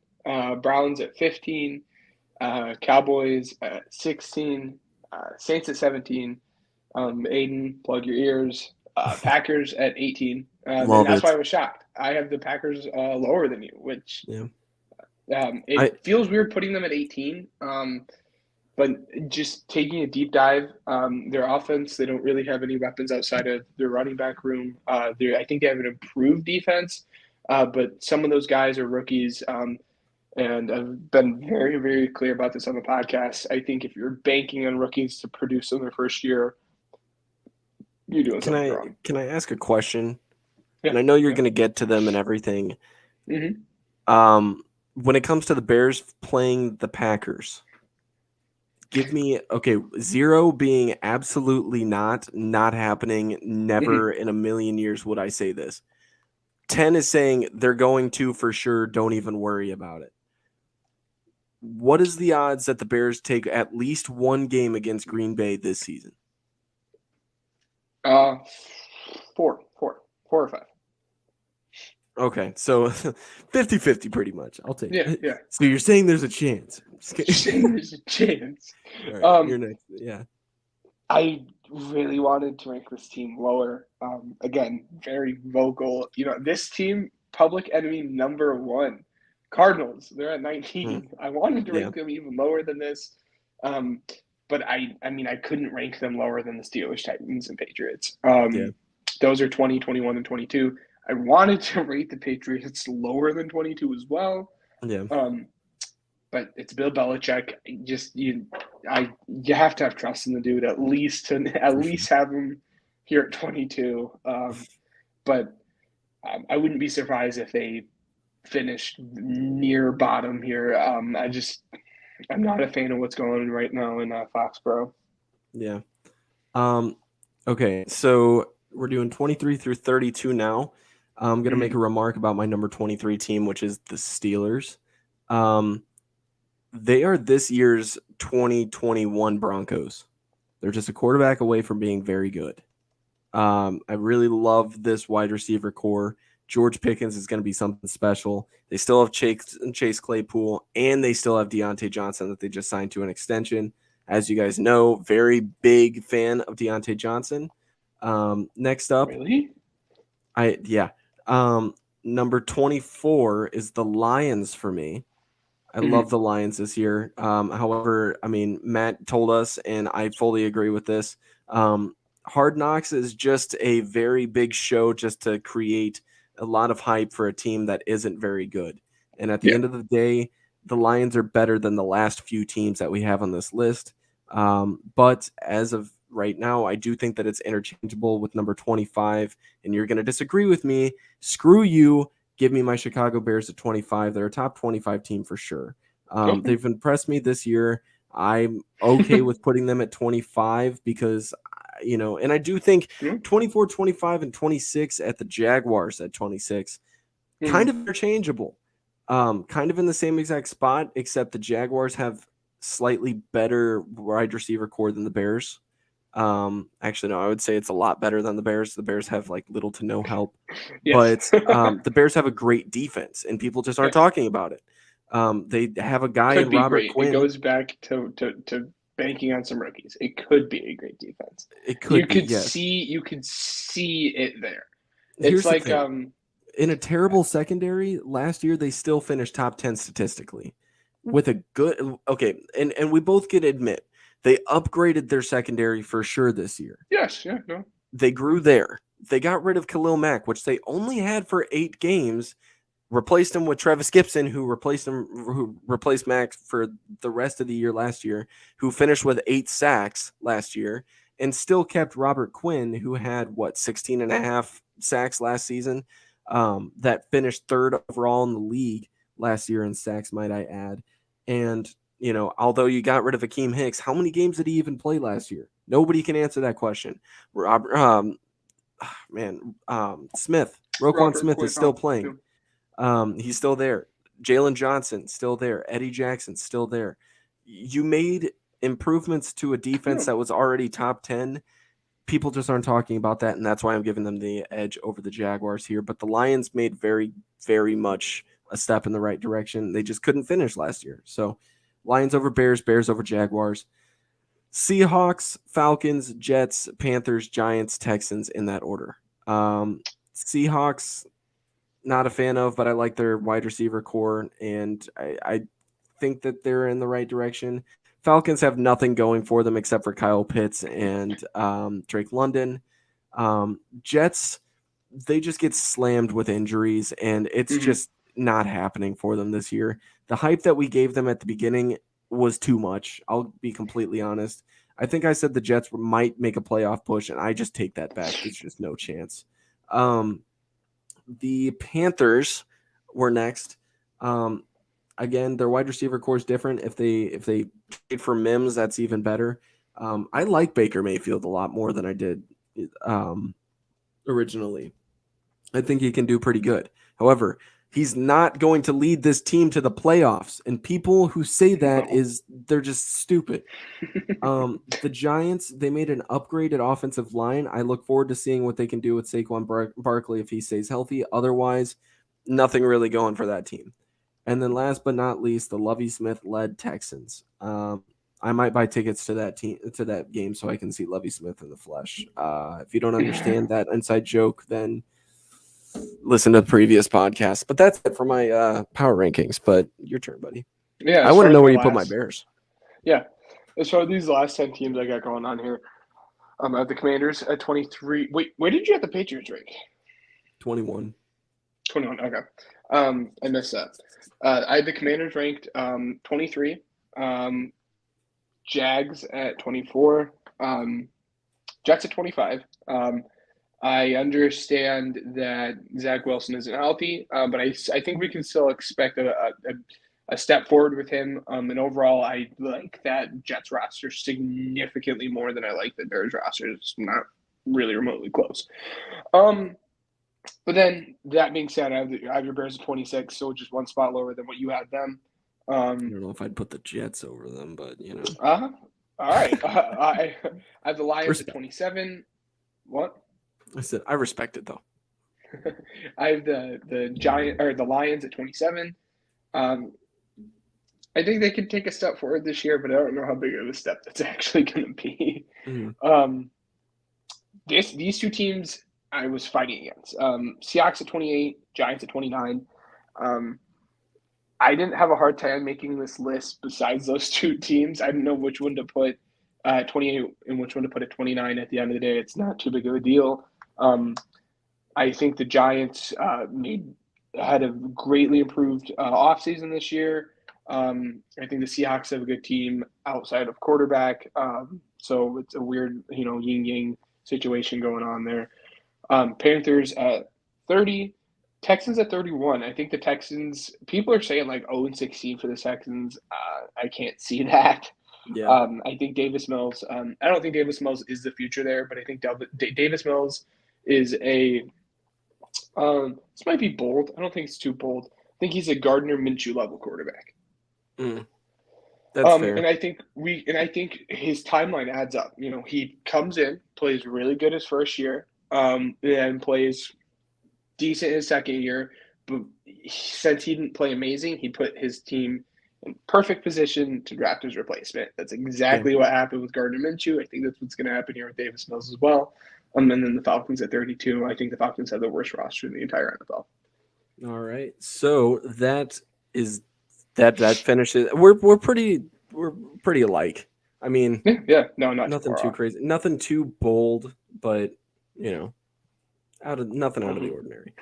Browns at 15, Cowboys at 16, Saints at 17. Aiden, plug your ears. Packers at 18. And that's why I was shocked. I have the Packers lower than you, which it feels weird putting them at 18. But just taking a deep dive, their offense, they don't really have any weapons outside of their running back room. I think they have an improved defense, but some of those guys are rookies. And I've been very, very clear about this on the podcast. I think if you're banking on rookies to produce in their first year, you're doing something wrong. Can I ask a question? Yeah. And I know you're going to get to them and everything. Mm-hmm. When it comes to the Bears playing the Packers, give me, 0 being absolutely not happening, never in a million years would I say this. 10 is saying they're going to for sure, don't even worry about it. What is the odds that the Bears take at least one game against Green Bay this season? 4 or 5. Okay, so 50-50 pretty much. I'll take it. Yeah. So you're saying there's a chance. There's a chance. Right, you're next. Yeah. I really wanted to rank this team lower. Again, very vocal. This team, public enemy number 1. Cardinals, they're at 19. I wanted to rank them even lower than this. But I couldn't rank them lower than the Steelers, Titans, and Patriots. Those are 20, 21, and 22. I wanted to rate the Patriots lower than 22 as well. Yeah. But it's Bill Belichick. You have to have trust in the dude at least have him here at 22. But I wouldn't be surprised if they finished near bottom here. I'm not a fan of what's going on right now in Foxborough. Yeah. Okay, so we're doing 23 through 32 now. I'm going to make a remark about my number 23 team, which is the Steelers. They are this year's 2021 Broncos. They're just a quarterback away from being very good. I really love this wide receiver core. George Pickens is going to be something special. They still have Chase Claypool, and they still have Deontay Johnson that they just signed to an extension. As you guys know, very big fan of Deontay Johnson. Next up, really? Number 24 is the Lions for me. I love the Lions this year. However, Matt told us, and I fully agree with this. Hard Knocks is just a very big show just to create a lot of hype for a team that isn't very good. And at the end of the day, the Lions are better than the last few teams that we have on this list. But as of right now, I do think that it's interchangeable with number 25. And you're going to disagree with me. Screw you. Give me my Chicago Bears at 25. They're a top 25 team for sure. Okay. They've impressed me this year. I'm okay with putting them at 25 because, and I do think Yeah. 24, 25, and 26 at the Jaguars at 26, kind of interchangeable. Kind of in the same exact spot, except the Jaguars have slightly better wide receiver core than the Bears. Actually, no, I would say it's a lot better than the Bears. The Bears have like little to no help, Yes. but the Bears have a great defense, and people just aren't Yes. talking about it. They have a guy Could in be Robert great. It Quinn. goes back to banking on some rookies. It could be a great defense. It could be, could yes. you could see it there. Here's It's the like thing. In a terrible secondary last year, they still finished top 10 statistically with a good and we both can admit they upgraded their secondary for sure this year. yes, yeah, no. They grew there. They got rid of Khalil Mack, which they only had for 8 games, replaced him with Travis Gibson, who replaced Mack for the rest of the year last year, who finished with 8 sacks last year, and still kept Robert Quinn, who had 16 and a half sacks last season, that finished 3rd overall in the league last year in sacks, might I add. And, although you got rid of Akeem Hicks, how many games did he even play last year? Nobody can answer that question. Roquan Smith is still playing. He's still there. Jalen Johnson still there. Eddie Jackson still there. You made improvements to a defense that was already top 10. People just aren't talking about that, and that's why I'm giving them the edge over the Jaguars here. But the Lions made very, very much a step in the right direction. They just couldn't finish last year. So Lions over Bears, Bears over Jaguars. Seahawks, Falcons, Jets, Panthers, Giants, Texans in that order. Seahawks, not a fan of, but I like their wide receiver core, and I think that they're in the right direction. Falcons have nothing going for them except for Kyle Pitts and Drake London. Jets, they just get slammed with injuries, and it's just not happening for them this year. The hype that we gave them at the beginning was too much. I'll be completely honest. I think I said the Jets might make a playoff push, and I just take that back. There's just no chance. The Panthers were next. Again, their wide receiver core is different. If they trade for Mims, that's even better. I like Baker Mayfield a lot more than I did originally. I think he can do pretty good. However, he's not going to lead this team to the playoffs. And people who say that they're just stupid. The Giants, they made an upgraded offensive line. I look forward to seeing what they can do with Saquon Barkley if he stays healthy. Otherwise, nothing really going for that team. And then last but not least, the Lovie Smith-led Texans. I might buy tickets to that game so I can see Lovie Smith in the flesh. If you don't understand that inside joke, then listen to the previous podcast. But that's it for my power rankings. But your turn, buddy. Yeah, I want to know where you put my Bears. Yeah. As far as these last 10 teams I got going on here, I have the Commanders at 23. Wait, where did you have the Patriots rank? 21. 21, okay. I missed that. I had the Commanders ranked 23. Jags at 24. Jets at 25. I understand that Zach Wilson isn't healthy, but I think we can still expect a step forward with him. And overall, I like that Jets roster significantly more than I like the Bears roster. It's not really remotely close. But then that being said, I have your Bears at 26, so just one spot lower than what you had them. I don't know if I'd put the Jets over them, but All right. I have the Lions at 27. What? I said I respect it though. I have the Lions at 27. I think they could take a step forward this year, but I don't know how big of a step that's actually going to be. Mm-hmm. These two teams I was fighting against. Seahawks at 28, Giants at 29. I didn't have a hard time making this list besides those two teams. I didn't know which one to put 28 and which one to put at 29. At the end of the day, it's not too big of a deal. I think the Giants had a greatly improved offseason this year. I think the Seahawks have a good team outside of quarterback. So it's a weird, yin-yang situation going on there. Panthers at 30. Texans at 31. I think the Texans. People are saying like 0-16 for the Texans. I can't see that. Yeah. I think Davis Mills. I don't think Davis Mills is the future there, but I think Davis Mills is a. This might be bold. I don't think it's too bold. I think he's a Gardner Minshew level quarterback. That's fair. And I think his timeline adds up. You know, he comes in, plays really good his first year, and plays decent his second year. But since he didn't play amazing, he put his team in perfect position to draft his replacement. That's exactly what happened with Gardner Minshew. I think that's what's going to happen here with Davis Mills as well. And then the Falcons at 32. I think the Falcons have the worst roster in the entire NFL. All right. So that finishes. We're pretty alike. I mean, yeah. No, not nothing too off. crazy, nothing too bold, but nothing out of the ordinary.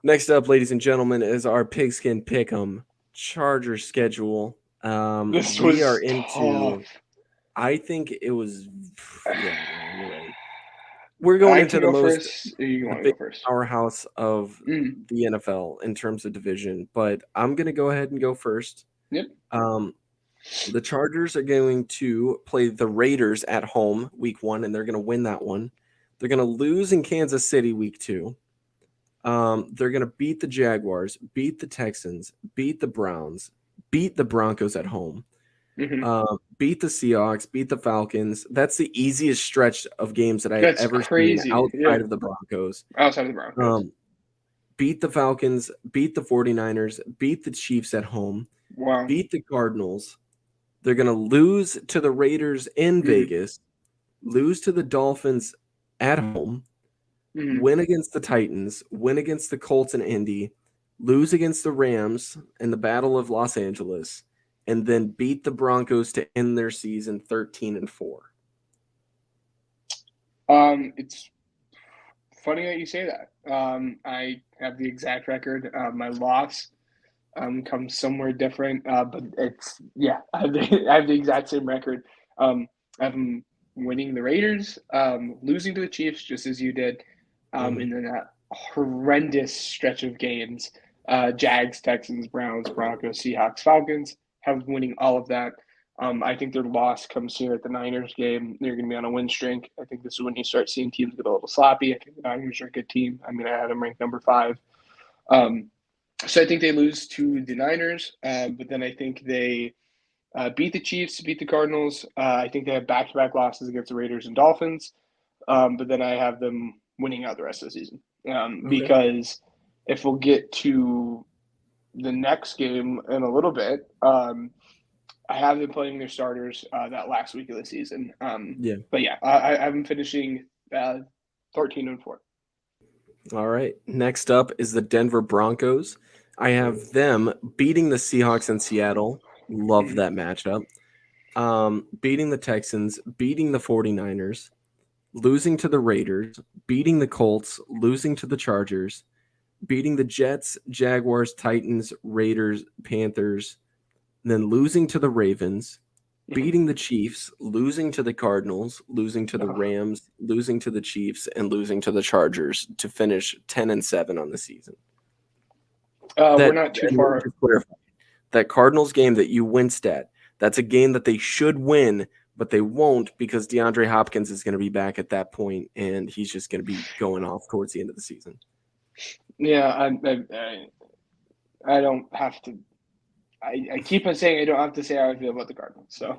Next up, ladies and gentlemen, is our Pigskin Pick'em Charger schedule. This we was are into. tough. I think it was. Yeah, you're right. We're going into the most big powerhouse of the NFL in terms of division, but I'm going to go ahead and go first. Yep. The Chargers are going to play the Raiders at home week 1, and they're going to win that one. They're going to lose in Kansas City week 2. They're going to beat the Jaguars, beat the Texans, beat the Browns, beat the Broncos at home. Beat the Seahawks, beat the Falcons. That's the easiest stretch of games that I've ever seen outside of the Broncos. Outside of the Broncos. Beat the Falcons, beat the 49ers, beat the Chiefs at home, beat the Cardinals. They're going to lose to the Raiders in Vegas, lose to the Dolphins at home, win against the Titans, win against the Colts and Indy, lose against the Rams in the Battle of Los Angeles, and then beat the Broncos to end their season 13-4. It's funny that you say that. I have the exact record. My loss comes somewhere different, but I have the exact same record. I have them winning the Raiders, losing to the Chiefs just as you did, and then that horrendous stretch of games: Jags, Texans, Browns, Broncos, Seahawks, Falcons. Have winning all of that. I think their loss comes here at the Niners game. They're going to be on a win streak. I think this is when you start seeing teams get a little sloppy. I think the Niners are a good team. I mean, I had them ranked number 5. So I think they lose to the Niners, but then I think they beat the Chiefs, beat the Cardinals. I think they have back-to-back losses against the Raiders and Dolphins, but then I have them winning out the rest of the season because if we'll get to the next game in a little bit, I have them playing their starters that last week of the season. But yeah, I have them finishing 13-4. All right. Next up is the Denver Broncos. I have them beating the Seahawks in Seattle. Love that matchup. Beating the Texans, beating the 49ers, losing to the Raiders, beating the Colts, losing to the Chargers, beating the Jets, Jaguars, Titans, Raiders, Panthers, then losing to the Ravens, beating the Chiefs, losing to the Cardinals, losing to the Rams, losing to the Chiefs, and losing to the Chargers to finish 10-7 on the season. We're not too far. That Cardinals game that you winced at, that's a game that they should win, but they won't because DeAndre Hopkins is going to be back at that point, and he's just going to be going off towards the end of the season. Yeah, I don't have to. I keep on saying I don't have to say how I feel about the Cardinals. So,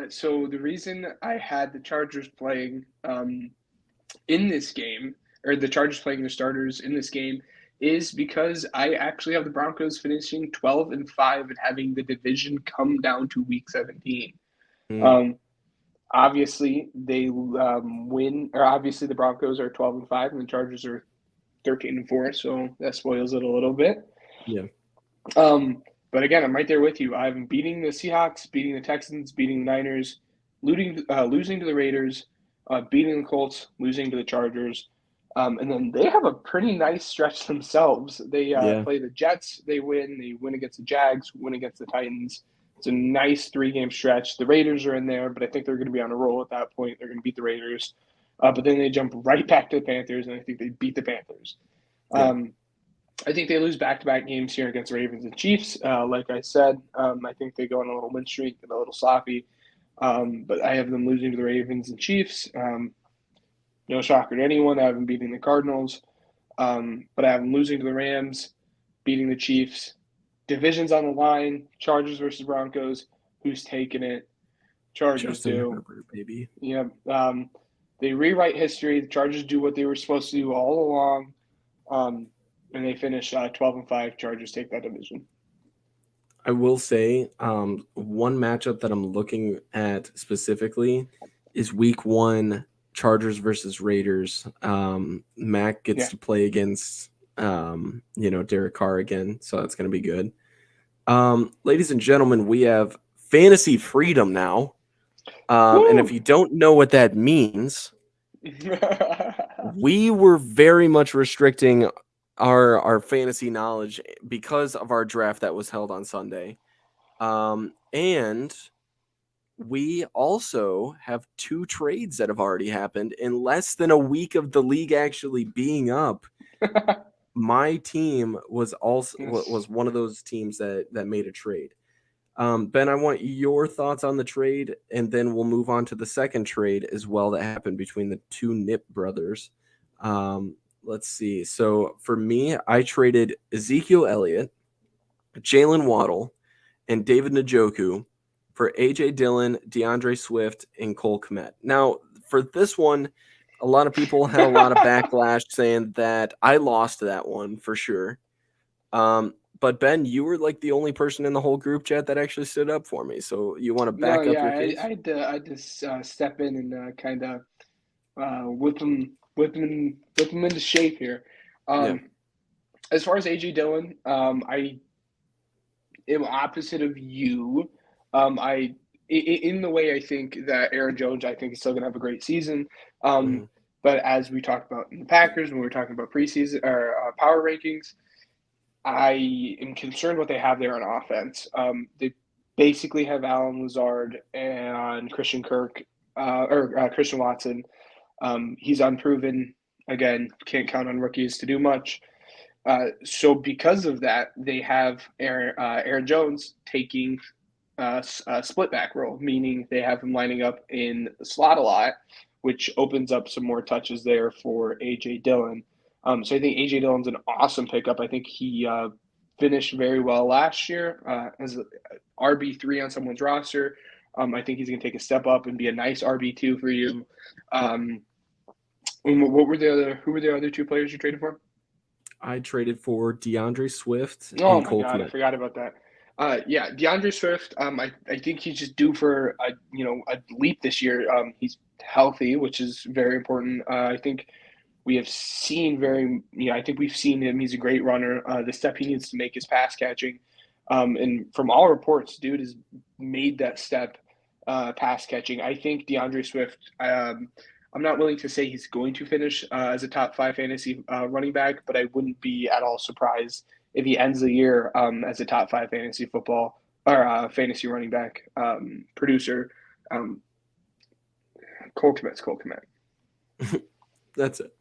so the reason I had the Chargers playing in this game, or the Chargers playing their starters in this game, is because I actually have the Broncos finishing 12-5 and having the division come down to week 17. Obviously, they win, or obviously the Broncos are 12-5 and the Chargers are 13-4, so that spoils it a little bit. Yeah. But again, I'm right there with you. I'm beating the Seahawks, beating the Texans, beating the Niners, losing to the Raiders, beating the Colts, losing to the Chargers. And then they have a pretty nice stretch themselves. They play the Jets, they win against the Jags, win against the Titans. It's a nice 3-game stretch. The Raiders are in there, but I think they're going to be on a roll at that point. They're going to beat the Raiders. But then they jump right back to the Panthers, and I think they beat the Panthers. Yeah. I think they lose back-to-back games here against Ravens and Chiefs. Like I said, I think they go on a little win streak and a little sloppy. But I have them losing to the Ravens and Chiefs. No shocker to anyone. I have them beating the Cardinals. But I have them losing to the Rams, beating the Chiefs. Division's on the line. Chargers versus Broncos. Who's taking it? Chargers Justin do. Herbert, baby. Yeah. They rewrite history. The Chargers do what they were supposed to do all along. And they finish 12-5. Chargers take that division. I will say one matchup that I'm looking at specifically is week 1 Chargers versus Raiders. Mac gets to play against, Derek Carr again, so that's going to be good. Ladies and gentlemen, we have fantasy freedom now. And if you don't know what that means, we were very much restricting our fantasy knowledge because of our draft that was held on Sunday. And we also have 2 trades that have already happened in less than a week of the league actually being up. My team was one of those teams that made a trade. Ben, I want your thoughts on the trade, and then we'll move on to the second trade as well that happened between the 2 Nip brothers. Let's see. So for me, I traded Ezekiel Elliott, Jalen Waddle, and David Njoku for A.J. Dillon, DeAndre Swift, and Cole Kmet. Now, for this one, a lot of people had a lot of backlash saying that I lost that one for sure. But Ben, you were like the only person in the whole group chat that actually stood up for me. So you want to back up your case? I had to step in and kind of whip him into shape here. As far as A.J. Dillon, I am opposite of you. In the way I think that Aaron Jones, I think, is still going to have a great season. But as we talked about in the Packers, when we were talking about preseason or power rankings, I am concerned what they have there on offense. They basically have Allen Lazard and Christian Kirk or Christian Watson. He's unproven. Again, can't count on rookies to do much. So because of that, they have Aaron Jones taking a split back role, meaning they have him lining up in the slot a lot, which opens up some more touches there for A.J. Dillon. So I think A.J. Dillon's an awesome pickup. I think he finished very well last year as an RB3 on someone's roster. I think he's going to take a step up and be a nice RB2 for you. Who were the other 2 players you traded for? I traded for DeAndre Swift and Cole God, Kmet. I forgot about that. DeAndre Swift. I think he's just due for a leap this year. He's healthy, which is very important. I think we have seen I think we've seen him. He's a great runner. The step he needs to make is pass catching. And from all reports, dude has made that step pass catching. I think DeAndre Swift, I'm not willing to say he's going to finish as a top 5 fantasy running back, but I wouldn't be at all surprised if he ends the year as a top 5 fantasy football or fantasy running back producer. Cole Kmet. That's it.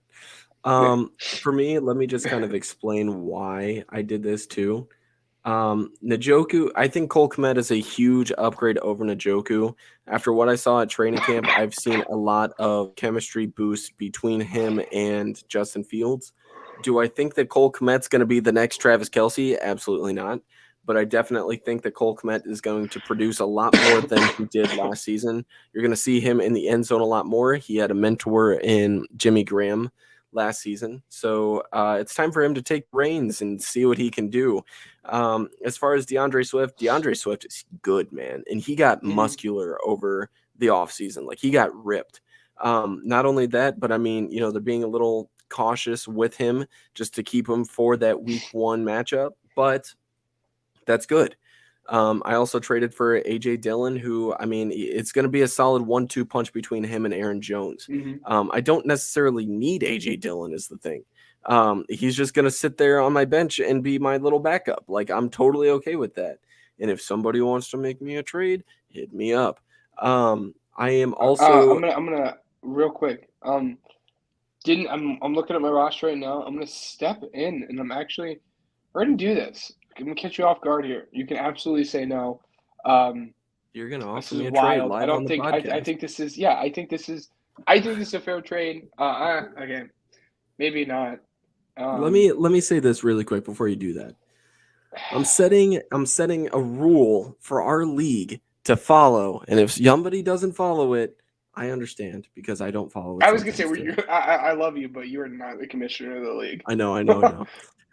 For me, let me just kind of explain why I did this too. Njoku, I think Cole Kmet is a huge upgrade over Njoku. After what I saw at training camp, I've seen a lot of chemistry boost between him and Justin Fields. Do I think that Cole Kmet's going to be the next Travis Kelce? Absolutely not. But I definitely think that Cole Kmet is going to produce a lot more than he did last season. You're going to see him in the end zone a lot more. He had a mentor in Jimmy Graham last season. So it's time for him to take reins and see what he can do. As far as DeAndre Swift is good, man. And he got muscular over the offseason. Like, he got ripped. Not only that, but I mean, they're being a little cautious with him just to keep him for that week 1 matchup. But that's good. I also traded for A.J. Dillon, who, I mean, it's going to be a solid 1-2 punch between him and Aaron Jones. I don't necessarily need A.J. Dillon is the thing. He's just going to sit there on my bench and be my little backup. Like, I'm totally okay with that. And if somebody wants to make me a trade, hit me up. I am also I'm real quick. I'm looking at my roster right now. I'm gonna step in, and we're gonna do this. I'm gonna catch you off guard here. You can absolutely say no. You're gonna This offer is me a trade wild. live on the podcast. I think this is yeah. I think this is a fair trade. Okay, maybe not. Let me say this really quick before you do that. I'm setting a rule for our league to follow, and if somebody doesn't follow it, I understand because I don't follow it. I was gonna say, sometimes too. I love you, but you are not the commissioner of the league. I know.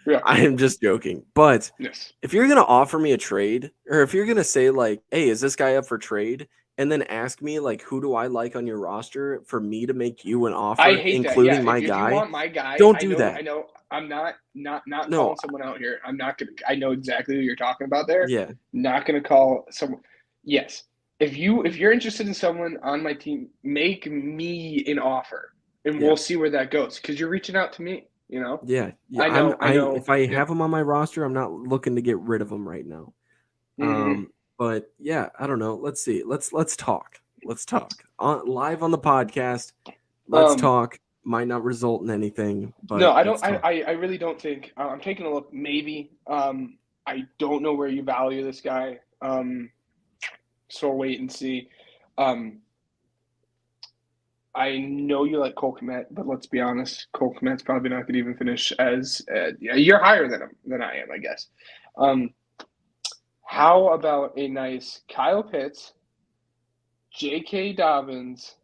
Yeah. I am just joking. But Yes. if you're gonna offer me a trade, or if you're gonna say like, "Hey, is this guy up for trade?" and then ask me like, "Who do I like on your roster?" for me to make you an offer, I hate including that. Yeah, my if guy, you want my guy, don't I do know, that. I know. I'm not No. calling someone out here. I'm not gonna. I know exactly who you're talking about there. Yeah, Not gonna call someone. Yes, if you're interested in someone on my team, make me an offer, and Yeah. we'll see where that goes. Because you're reaching out to me. yeah. I know. If I Yeah. have him on my roster, I'm not looking to get rid of him right now. Mhm. But yeah, I don't know. Let's see. Let's talk. Let's talk live on the podcast. Let's talk. Might not result in anything, but No, I let's don't. talk. I really don't think. I'm taking a look. Maybe. I don't know where you value this guy. So we'll wait and see. I know you like Cole Kmet, but let's be honest, Cole Kmet's probably not going to even finish as you're higher than I am, I guess. How about a nice Kyle Pitts, J.K. Dobbins?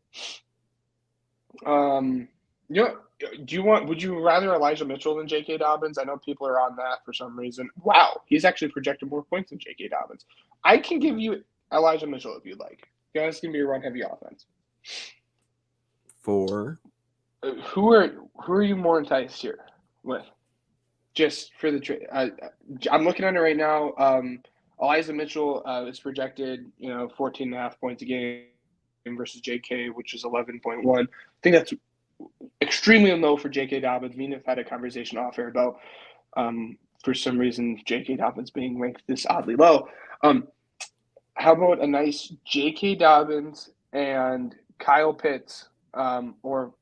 Would you rather Elijah Mitchell than J.K. Dobbins? I know people are on that for some reason. Wow, he's actually projected more points than J.K. Dobbins. I can give you Elijah Mitchell if you'd like. It's going to be a run-heavy offense. For who are you more enticed here with? Just for the trade, I'm looking at it right now. Elijah Mitchell is projected, 14.5 points a game versus JK, which is 11.1. I think that's extremely low for JK Dobbins. Me and have had a conversation off air about for some reason JK Dobbins being ranked this oddly low. How about a nice JK Dobbins and Kyle Pitts? Or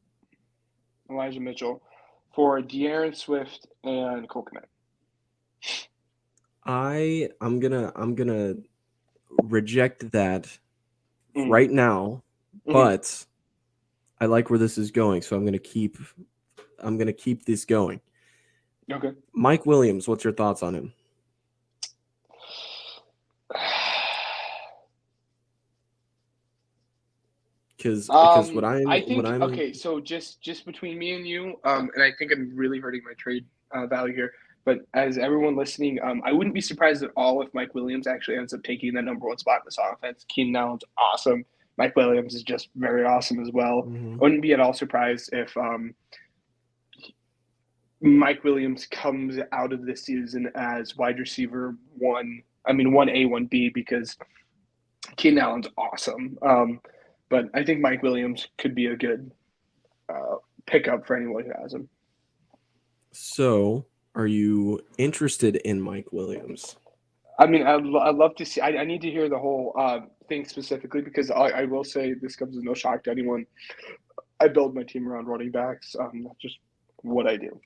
Elijah Mitchell for De'Aaron Swift and Cole Kmet. I'm gonna reject that right now, but I like where this is going, so I'm gonna keep this going. Okay. Mike Williams, what's your thoughts on him? Because okay, so just between me and you, and I think I'm really hurting my trade value here. But as everyone listening, I wouldn't be surprised at all if Mike Williams actually ends up taking the number one spot in this offense. Keenan Allen's awesome. Mike Williams is just very awesome as well. Mm-hmm. I wouldn't be at all surprised if Mike Williams comes out of this season as wide receiver 1A, 1B, because Keenan Allen's awesome. But I think Mike Williams could be a good pickup for anyone who has him. So, are you interested in Mike Williams? I mean, I'd love to see. I need to hear the whole thing specifically, because I will say this comes as no shock to anyone. I build my team around running backs. That's just what I do.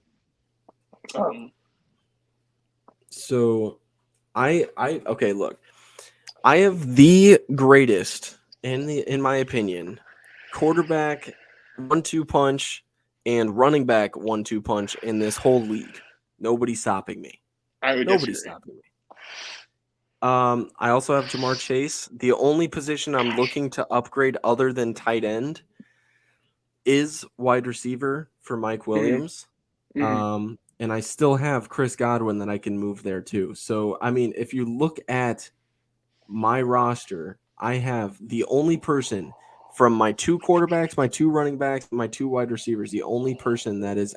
So, okay. Look, I have the greatest, in my opinion, quarterback 1-2 punch and running back 1-2 punch in this whole league. Nobody's stopping me. Nobody's stopping me. I also have Jamar Chase. The only position I'm looking to upgrade other than tight end is wide receiver for Mike Williams. Mm-hmm. And I still have Chris Godwin that I can move there too. So, I mean, if you look at my roster, I have the only person from my 2 quarterbacks, my 2 running backs, my 2 wide receivers, the only person that is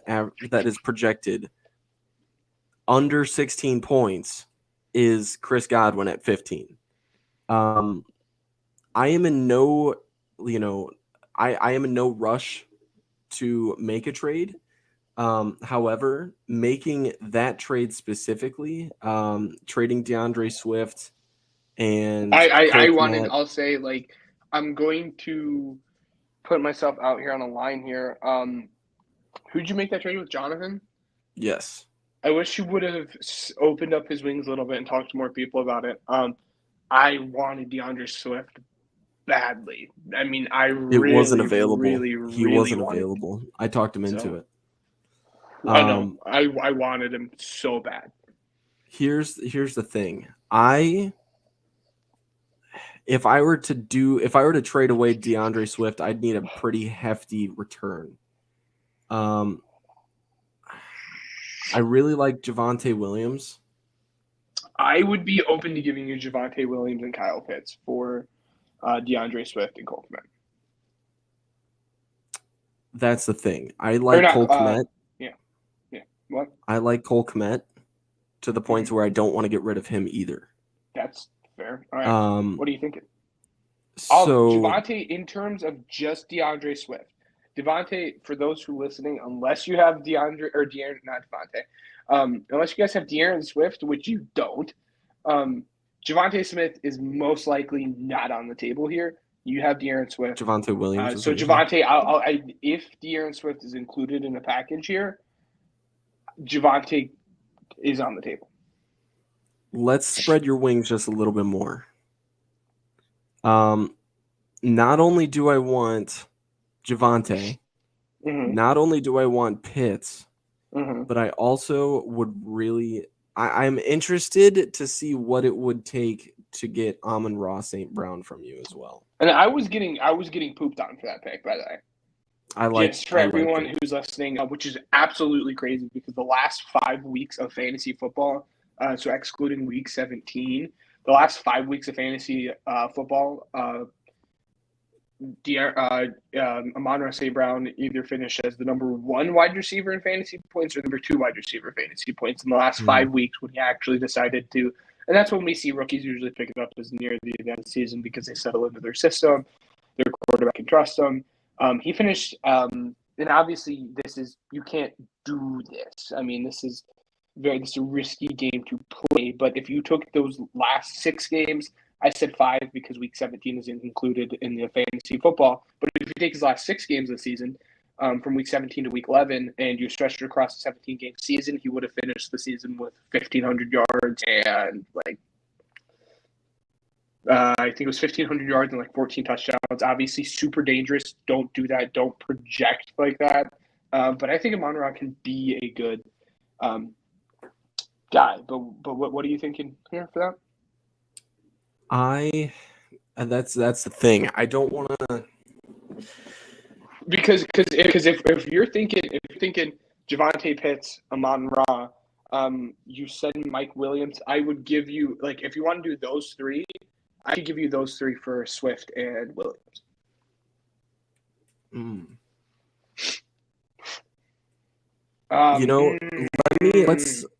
projected under 16 points is Chris Godwin at 15. I am in no, I am in no rush to make a trade. However, making that trade specifically, trading DeAndre Swift and I'll say, I'm going to put myself out here on a line here. Who'd you make that trade with, Jonathan? Yes. I wish you would have opened up his wings a little bit and talked to more people about it. I wanted DeAndre Swift badly. I mean, It wasn't available. Really He wasn't wanted available. I talked him into So, it. I know. I wanted him so bad. Here's the thing. If I were to trade away DeAndre Swift, I'd need a pretty hefty return. I really like Javonte Williams. I would be open to giving you Javonte Williams and Kyle Pitts for DeAndre Swift and Cole Kmet. That's the thing. I like Cole Kmet. Yeah. What? I like Cole Kmet to the point where I don't want to get rid of him either. That's fair. All right. What are you thinking? So Javonte, in terms of just DeAndre Swift, Devontae, for those who are listening, unless you have unless you guys have De'Aaron Swift, which you don't, Javonte Smith is most likely not on the table here. You have De'Aaron Swift. Javonte Williams. So Javonte, if De'Aaron Swift is included in the package here, Javonte is on the table. Let's spread your wings just a little bit more. Not only do I want Javonte, not only do I want Pitts, but I also would really I'm interested to see what it would take to get Amon-Ra St. Brown from you as well. And I was getting pooped on for that pick, by the way. Just for everyone who's listening, which is absolutely crazy because the last 5 weeks of fantasy football, so excluding week 17, the last 5 weeks of fantasy football, Amon-Ra St. Brown either finished as the number 1 wide receiver in fantasy points or number 2 wide receiver in fantasy points in the last 5 weeks when he actually decided to. And that's when we see rookies usually pick it up as near the end of the season because they settle into their system, their quarterback can trust them. He finished, and obviously you can't do this. I mean, this is a risky game to play. But if you took those last 6 games, I said 5 because week 17 isn't included in the fantasy football. But if you take his last 6 games of the season, from week 17 to week 11, and you stretched it across the 17-game season, he would have finished the season with 1,500 yards and I think it was 1,500 yards and 14 touchdowns. Obviously, super dangerous. Don't do that. Don't project like that. But I think Amon-Ra can be a good guy. But what are you thinking here for that? That's the thing. I don't want to because if you're thinking Javonte Pitts, Amon-Ra, you said Mike Williams. I would give you if you want to do those 3. I could give you those 3 for Swift and Williams.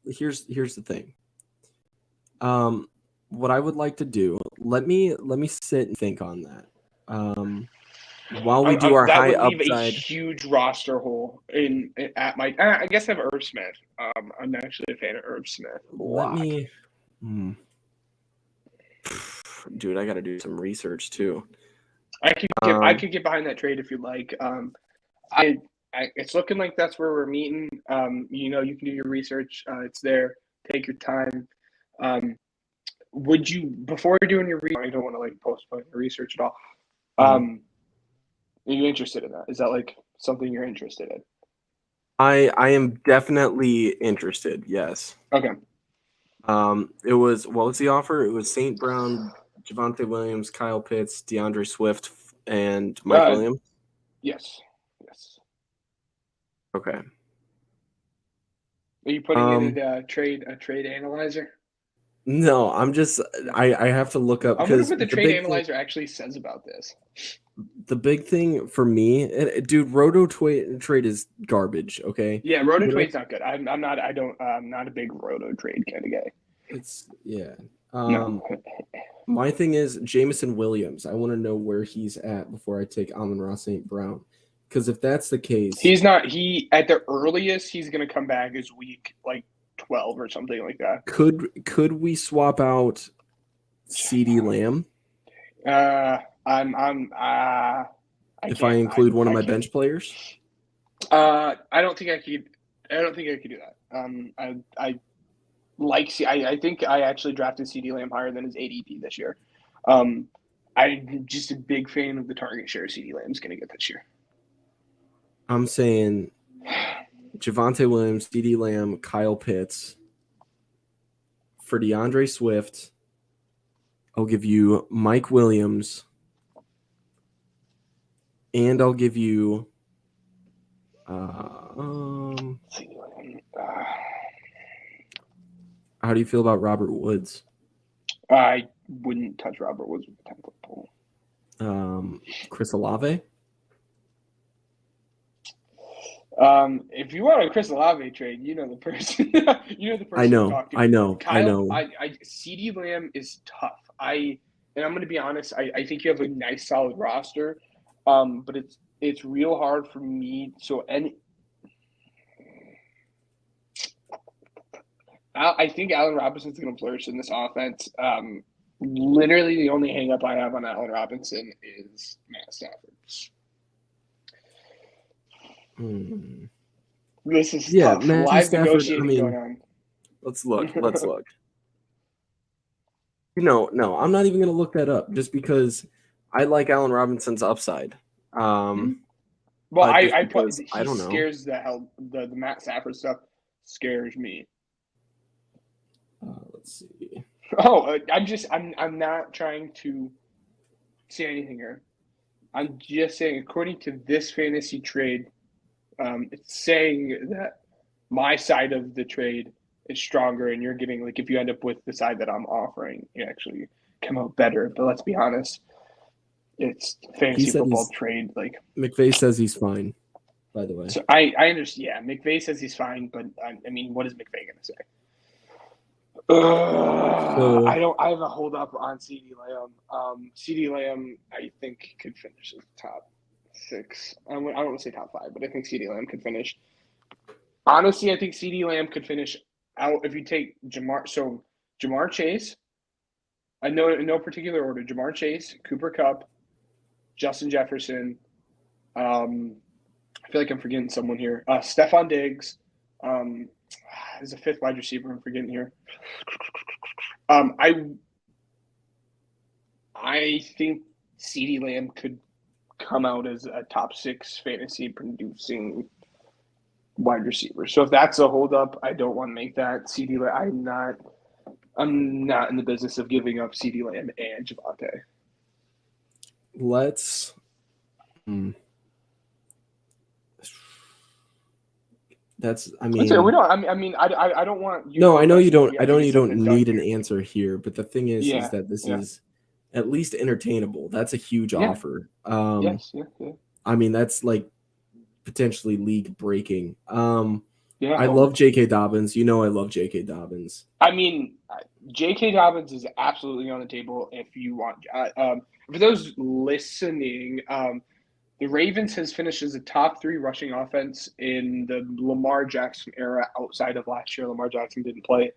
Here's the thing. What I would like to do, let me sit and think on that. While we do our high upside, a huge roster hole at my. I guess I have Irv Smith. I'm actually a fan of Irv Smith. Dude, I got to do some research too. I could get behind that trade if you'd like. It's looking like that's where we're meeting. You can do your research. It's there. Take your time. Would you, before you're doing your research, I don't want to postpone your research at all. Are you interested in that? Is that something you're interested in? I am definitely interested. Yes. Okay. It was, what was the offer? It was St. Brown, Javonte Williams, Kyle Pitts, DeAndre Swift, and Mike Williams. Yes. Okay. Are you putting in a trade analyzer? No, I'm just I have to look up because what the trade analyzer actually says about this. The big thing for me, dude, Roto trade is garbage. Okay. Yeah, Roto trade's not good. I'm not a big Roto trade kind of guy. It's yeah. No. My thing is Jameson Williams. I want to know where he's at before I take Amon-Ra St. Brown. Because if that's the case, he's not. At the earliest, he's going to come back as week 12 or something like that. Could we swap out CeeDee Lamb? I If I include one of my bench players? I don't think I could. I don't think I could do that. I think I actually drafted CeeDee Lamb higher than his ADP this year. I'm just a big fan of the target share CeeDee Lamb's going to get this year. I'm saying Javonte Williams, CeeDee Lamb, Kyle Pitts. For DeAndre Swift, I'll give you Mike Williams, and I'll give you how do you feel about Robert Woods? I wouldn't touch Robert Woods with a 10-foot pole. Chris Olave? If you want a Chris Olave trade, you know the person. You know the person. I know. to talk to. I know. Kyle, I know. CeeDee Lamb is tough. And I'm going to be honest. I think you have a nice, solid roster, but it's real hard for me. I think Allen Robinson's going to flourish in this offense. Literally, the only hang-up I have on Allen Robinson is Matt Stafford. This is tough. Matthew Live Stafford, negotiating going on. Let's look. No, I'm not even going to look that up just because I like Allen Robinson's upside. Well, I don't know. Scares the hell. The Matt Stafford stuff scares me. Let's see. I'm not trying to say anything here. I'm just saying, according to this fantasy trade, it's saying that my side of the trade is stronger, and you're getting, like, if you end up with the side that I'm offering, you actually come out better. But let's be honest, it's fantasy football trade. Like, McVay says he's fine, by the way. So I understand. Yeah, McVay says he's fine, but I mean, what is McVay going to say? I have a hold up on CeeDee Lamb. CeeDee Lamb, I think, could finish as top 6. I don't want to say top 5, but I think CeeDee Lamb could finish. Honestly, I think CeeDee Lamb could finish out if you take Jamar. So Jamar Chase, I know in no particular order: Jamar Chase, Cooper Kupp, Justin Jefferson. I feel like I'm forgetting someone here. Stephon Diggs. There's a 5th wide receiver I'm forgetting here. I think CeeDee Lamb could come out as a top 6 fantasy producing wide receiver. So if that's a holdup, I don't want to make that. CeeDee Lamb, I'm not in the business of giving up CeeDee Lamb and Javonte. Let's. That's. I mean. We don't. I mean. I don't want. No, I know you don't. I don't. You don't need an answer here. But the thing is that this is at least entertainable. That's a huge offer. Yes. I mean, that's like potentially league breaking. I love J.K. Dobbins. You know, I love J.K. Dobbins. I mean, J.K. Dobbins is absolutely on the table if you want. For those listening, the Ravens has finished as a top 3 rushing offense in the Lamar Jackson era outside of last year. Lamar Jackson didn't play.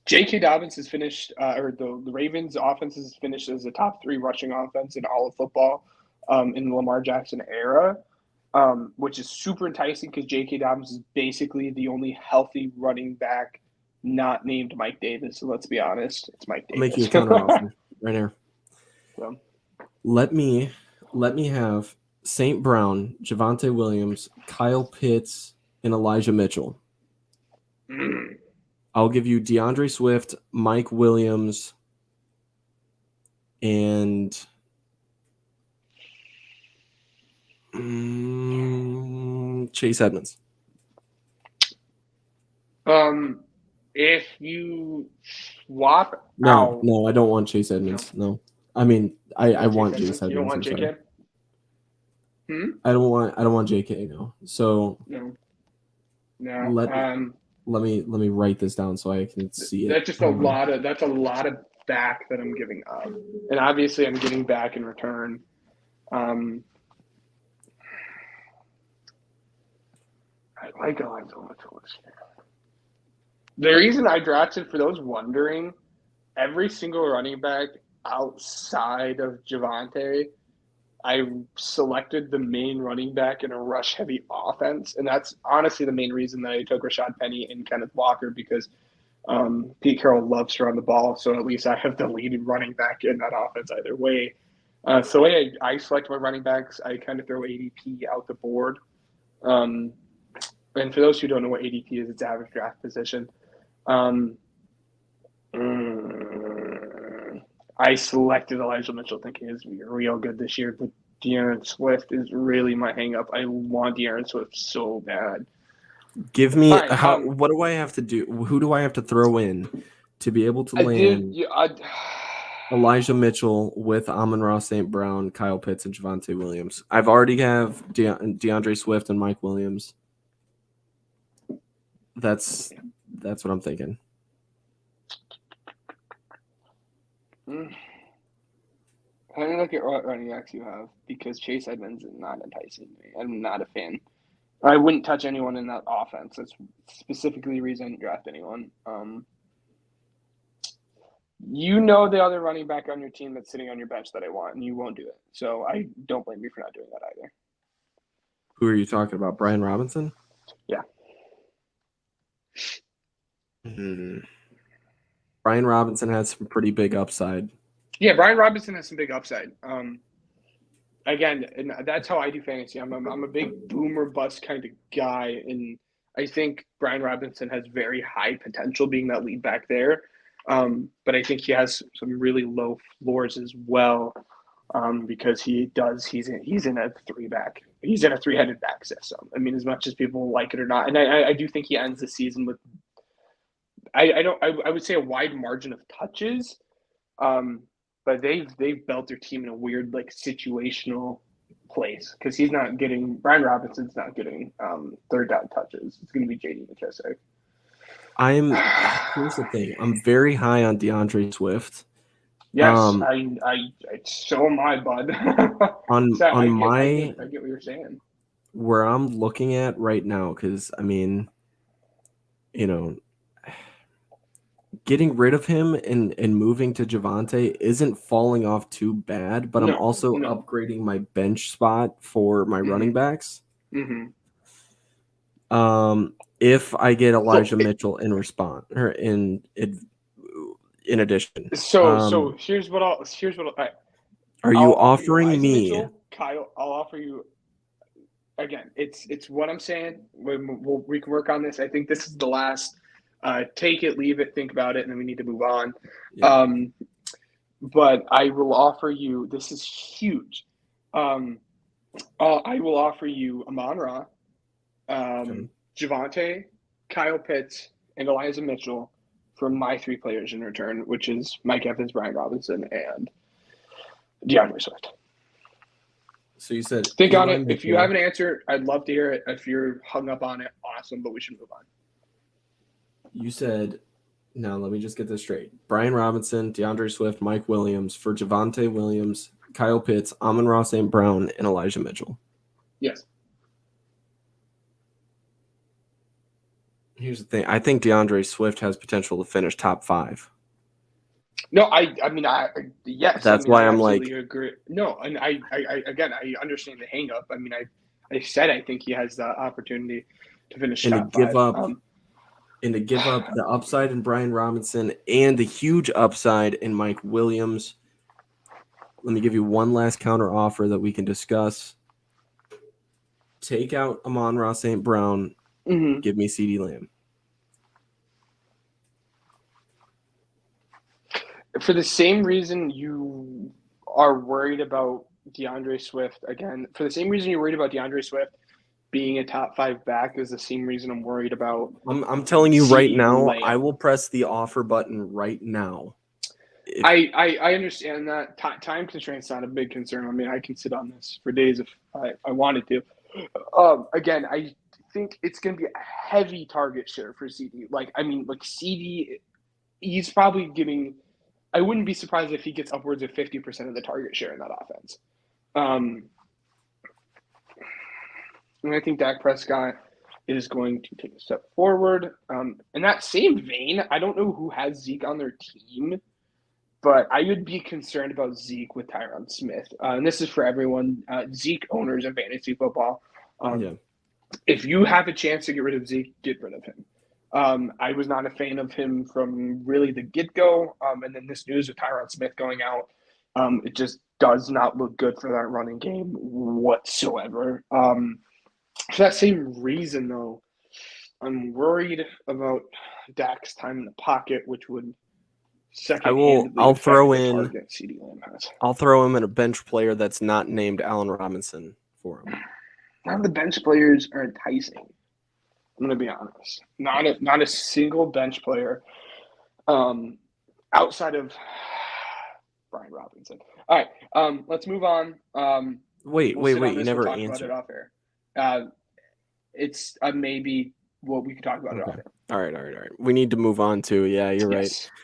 J.K. Dobbins has finished, or the Ravens offense has finished as a top 3 rushing offense in all of football in the Lamar Jackson era, which is super enticing because J.K. Dobbins is basically the only healthy running back not named Mike Davis. So let's be honest, it's Mike Davis. I'll make you a counter offer right here. So. Let me have St. Brown, Javonte Williams, Kyle Pitts, and Elijah Mitchell. I'll give you DeAndre Swift, Mike Williams, and Chase Edmonds. If you swap No, I don't want Chase Edmonds. No. I mean, I want Chase Edmonds. You don't want JK? I don't want JK, no. So no. Let me write this down so I can see it. That's just a lot of back that I'm giving up. And obviously I'm getting back in return. I like Elijah Mitchell this year. The reason I drafted, for those wondering, every single running back outside of Javonte, I selected the main running back in a rush-heavy offense, and that's honestly the main reason that I took Rashad Penny and Kenneth Walker because Pete Carroll loves to run the ball, so at least I have the leading running back in that offense either way. So the way I select my running backs, I kind of throw ADP out the board. And for those who don't know what ADP is, it's average draft position. I selected Elijah Mitchell thinking he's going to be real good this year, but De'Aaron Swift is really my hang-up. I want De'Aaron Swift so bad. Give me Right, what do I have to do? Who do I have to throw in to be able to land Elijah Mitchell with Amon-Ra St. Brown, Kyle Pitts, and Javonte Williams? I've already have DeAndre Swift and Mike Williams. That's what I'm thinking. Let me look at what running backs you have because Chase Edmonds is not enticing me. I'm not a fan. I wouldn't touch anyone in that offense. That's specifically the reason I didn't draft anyone. You know the other running back on your team that's sitting on your bench that I want, and you won't do it. So I don't blame you for not doing that either. Who are you talking about? Brian Robinson? Yeah. Brian Robinson has some pretty big upside. Yeah, Brian Robinson has some big upside. Again, and that's how I do fantasy. I'm a big boomer bust kind of guy, and I think Brian Robinson has very high potential being that lead back there. But I think he has some really low floors as well, because he's in a three-headed back system. I mean, as much as people like it or not, and I do think he ends the season with I would say a wide margin of touches. But they've built their team in a weird like situational place because Brian Robinson's not getting third down touches. It's going to be J.D. McKissic. Here's the thing. I'm very high on DeAndre Swift. Yes, so am I, bud. I get what you're saying. Where I'm looking at right now, because I mean, getting rid of him and moving to Javonte isn't falling off too bad, but I'm also upgrading my bench spot for my running backs. Mm-hmm. If I get Elijah Mitchell in response or in addition. So here's what I'll are you offering me Mitchell, Kyle? I'll offer you again. It's what I'm saying. We can work on this. I think this is the last. Take it, leave it, think about it, and then we need to move on. Yeah. But I will offer you. This is huge. I will offer you Amon-Ra, Javonte, Kyle Pitts, and Elijah Mitchell from my three players in return, which is Mike Evans, Brian Robinson, and DeAndre Swift. So you said think on it. If you have an answer, I'd love to hear it. If you're hung up on it, awesome. But we should move on. You said, now let me just get this straight. Brian Robinson, DeAndre Swift, Mike Williams for Javonte Williams, Kyle Pitts, Amon-Ra St. Brown, and Elijah Mitchell. Yes. Here's the thing. I think DeAndre Swift has potential to finish top 5. No, yes. That's why I'm like, agree. No, and I understand the hang up. I mean, I said I think he has the opportunity to finish top 5. And to give up the upside in Brian Robinson and the huge upside in Mike Williams. Let me give you one last counter offer that we can discuss. Take out Amon-Ra St. Brown. Mm-hmm. Give me CeeDee Lamb. For the same reason you are worried about DeAndre Swift, again, for the same reason you're worried about DeAndre Swift being a top 5 back is the same reason I'm worried about. I'm telling you right now, I will press the offer button right now. I understand that. Time constraints not a big concern. I mean, I can sit on this for days if I wanted to. Again, I think it's going to be a heavy target share for CD. CD, he's probably getting – I wouldn't be surprised if he gets upwards of 50% of the target share in that offense. And I think Dak Prescott is going to take a step forward. In that same vein, I don't know who has Zeke on their team, But I would be concerned about Zeke with Tyron Smith. And this is for everyone, Zeke owners of fantasy football. Yeah. If you have a chance to get rid of Zeke, get rid of him. I was not a fan of him from really the get-go. And then this news of Tyron Smith going out, it just does not look good for that running game whatsoever. For that same reason, though, I'm worried about Dak's time in the pocket, which would I'll throw in. CeeDee Lamb has. I'll throw him in a bench player that's not named Allen Robinson for him. None of the bench players are enticing. I'm going to be honest. Not a single bench player outside of Brian Robinson. All right, let's move on. Wait. You never answered. Off air. It's maybe what we could talk about it off air. All right. We need to move on to. Yeah, you're Yes. right.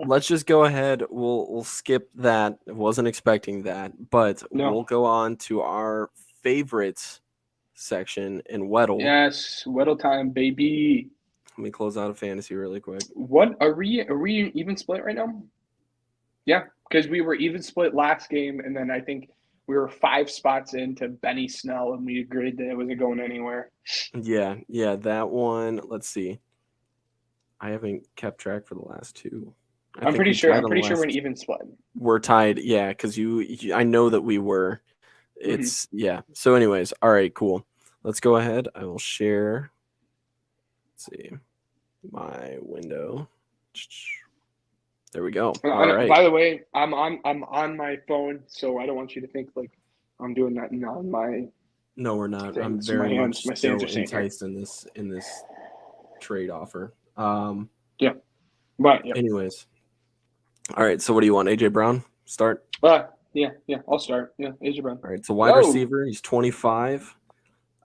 Let's just go ahead. We'll skip that. I wasn't expecting that, but No. we'll go on to our favorite section in Weddle. Yes, Weddle time, baby. Let me close out a fantasy really quick. What are we even split right now? Yeah, because we were even split last game, and then I think we were 5 spots into Benny Snell, and we agreed that it wasn't going anywhere. Yeah, that one. Let's see. I haven't kept track for the last 2. I'm pretty sure we're an even split. We're tied, yeah, because I know that we were. It's yeah. So, anyways, all right, cool. Let's go ahead. I will share. Let's see my window. There we go. All right. By the way, I'm on my phone, so I don't want you to think like I'm doing that on my. No, we're not. thing. I'm So very my much hands so are shaking. enticed in this trade offer. Yeah. But yeah. Anyways, all right. So, what do you want? AJ Brown start. Yeah. I'll start. Yeah, AJ Brown. All right. So, wide Whoa. receiver. He's 25.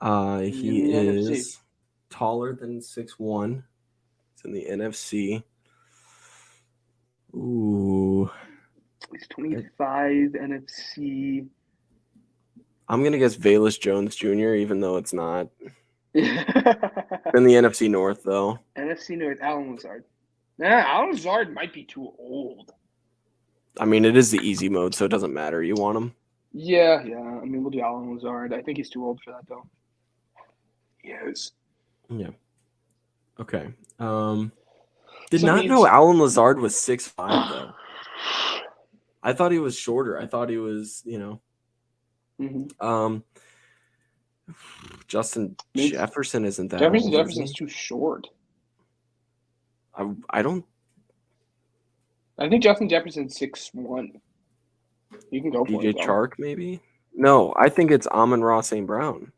He In the is NFC. taller than 6'1". It's in the NFC. Ooh. He's 25 NFC. I'm gonna guess Velus Jones Jr., even though it's not. NFC In the NFC North, though. North, Alan Lazard. Alan Lazard might be too old. I mean, it is the easy mode, so it doesn't matter. You want him? Yeah. I mean, we'll do Alan Lazard. I think he's too old for that, though. He is. Yeah. Okay. Did So not he's- know Alan Lazard was 6'5", though. I thought he was shorter. I thought he was, Mm-hmm. Justin Means- Jefferson isn't that old, is he? Jefferson's too short. I don't. I think Justin Jefferson's 6'1". You can go for DJ it. though. Chark, maybe? No, I think it's Amon-Ra St. Brown.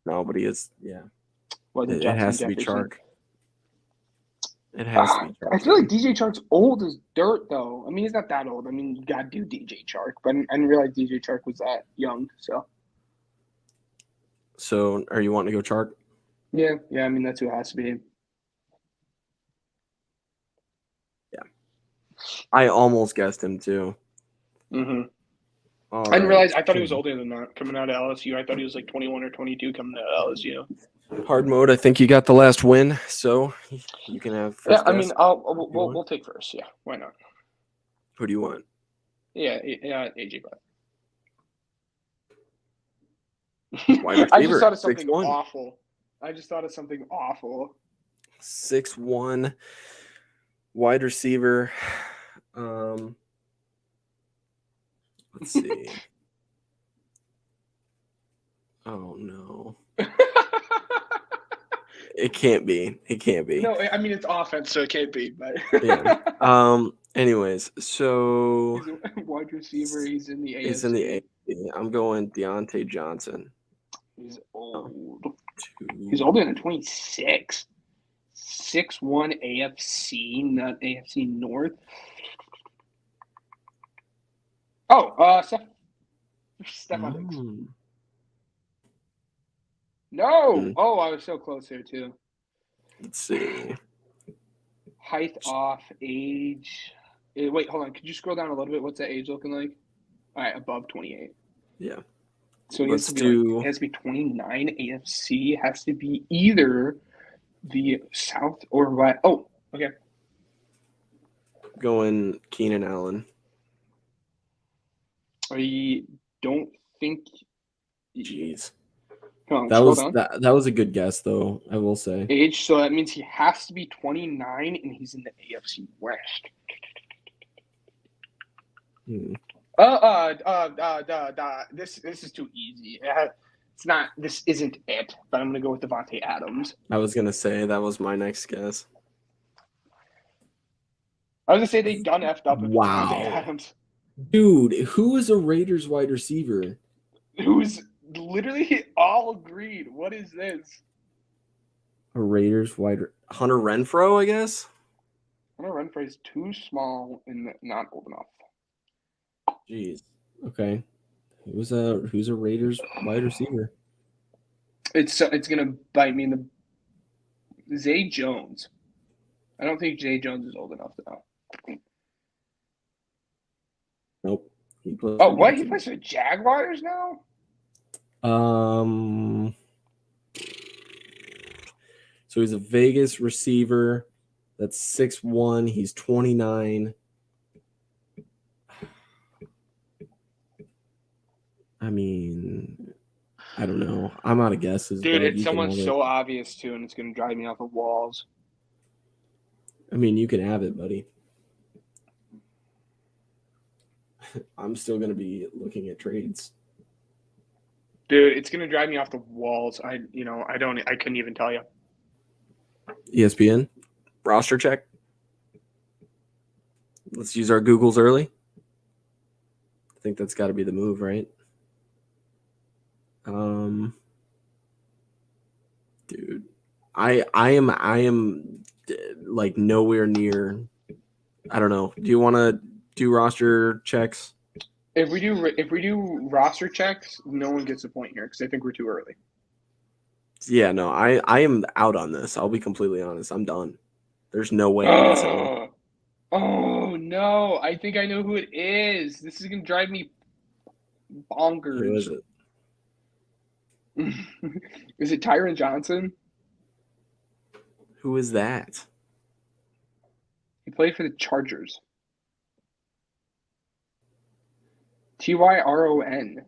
No, but he is, yeah. Wasn't It has to Justin be Jefferson. Chark. It has to be Chark. I feel like DJ Chark's old as dirt, though. I mean, he's not that old. I mean, you got to do DJ Chark, but I didn't realize DJ Chark was that young. So, are you wanting to go Chark? Yeah. I mean, that's who it has to be. I almost guessed him, too. Mm-hmm. All I didn't right. realize. I thought he was older than that coming out of LSU. I thought he was like 21 or 22 coming out of LSU. Hard mode, I think you got the last win, so you can have first Yeah, I guess. mean, we'll take first. Yeah, why not? Who do you want? Yeah, AJ Brown. Wide I receiver, just thought of something 6'1". awful. 6'1", wide receiver. Let's see. Oh no, it can't be. No, I mean it's offense, so it can't be. But Yeah. Anyways, so he's a wide receiver. He's in the AFC. he's in the AFC. I'm going Deontay Johnson. He's old. 2. He's older than 26. 6'1" AFC, not AFC North. Oh, Stephon Diggs. No. Mm. Oh, I was so close there too. Let's see. Height off, age. Wait, hold on. Could you scroll down a little bit? What's that age looking like? All right, above 28. Yeah. So it Let's has to be do- it has to be 29 AFC. It has to be either the South or West. Oh, okay. going Keenan Allen. I don't think. Jeez. Come on, That scroll was down. that was a good guess, though, I will say. Age, so that means he has to be 29, and he's in the AFC West. This is too easy. It's not. This isn't it. But I'm gonna go with Devontae Adams. I was gonna say that was my next guess. I was gonna say they done effed up with Wow. Devontae Adams, Dude, who is a Raiders wide receiver? who's literally all agreed. What is this? A Raiders Hunter Renfrow, I guess. Hunter Renfrow is too small and not old enough. Jeez. Okay. Who's a Raiders wide receiver? It's gonna bite me in the. Zay Jones. I don't think Zay Jones is old enough though. Nope. He plays Oh, for what? He Jacksonville. plays for the Jaguars now? So he's a Vegas receiver. That's 6'1". He's 29. I mean, I don't know. I'm out of guesses. Dude, bud. it's You can someone have it. so obvious too, and it's gonna drive me off the walls. I mean, you can have it, buddy. I'm still gonna be looking at trades. Dude, it's gonna drive me off the walls. I couldn't even tell you. ESPN roster check. Let's use our Googles early. I think that's got to be the move, right? Dude, I am like nowhere near. I don't know. Do you want to do roster checks? If we do roster checks, no one gets a point here because I think we're too early. Yeah, no, I am out on this. I'll be completely honest. I'm done. There's no way I'm guessing. Oh no! I think I know who it is. This is gonna drive me bonkers. Who is it? Is it Tyron Johnson? Who is that? He played for the Chargers. Tyron.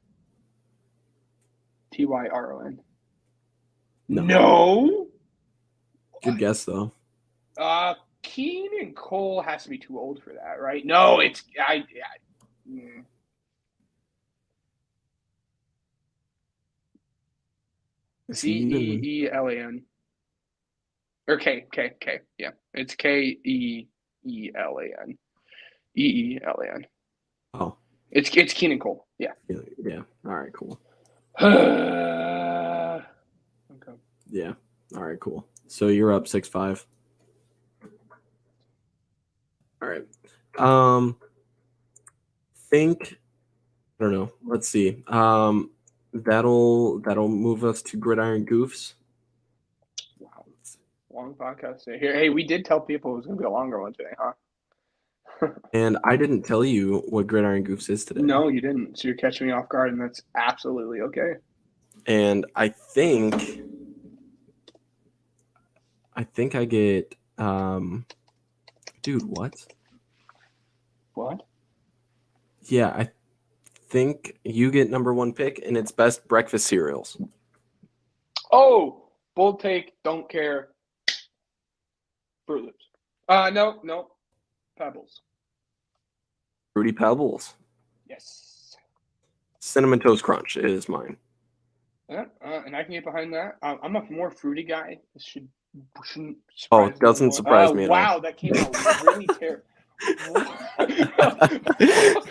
Tyron. No. Good guess though. Keenan Cole has to be too old for that, right? No, it's Ceelan. Or K. Yeah, it's Keelan. Eelan. Oh, it's Keenan Cole. Yeah. Yeah. All right. Cool. Okay. Yeah. All right. Cool. So you're up 6-5. All right. Think. I don't know. Let's see. That'll move us to Gridiron Goofs. Wow. Long podcast today. Here, hey, we did tell people it was going to be a longer one today, huh? And I didn't tell you what Gridiron Goofs is today. No, you didn't. So you're catching me off guard, and that's absolutely okay. And I think I get dude, what? What? Yeah, I think you get number 1 pick, and it's best breakfast cereals. Oh, bold take. Don't care. Fruit Loops. No. Pebbles. Fruity Pebbles. Yes. Cinnamon Toast Crunch is mine. And I can get behind that. I'm a more fruity guy. This shouldn't Oh, surprise it doesn't me. surprise me at all. Wow, that came out really terrible.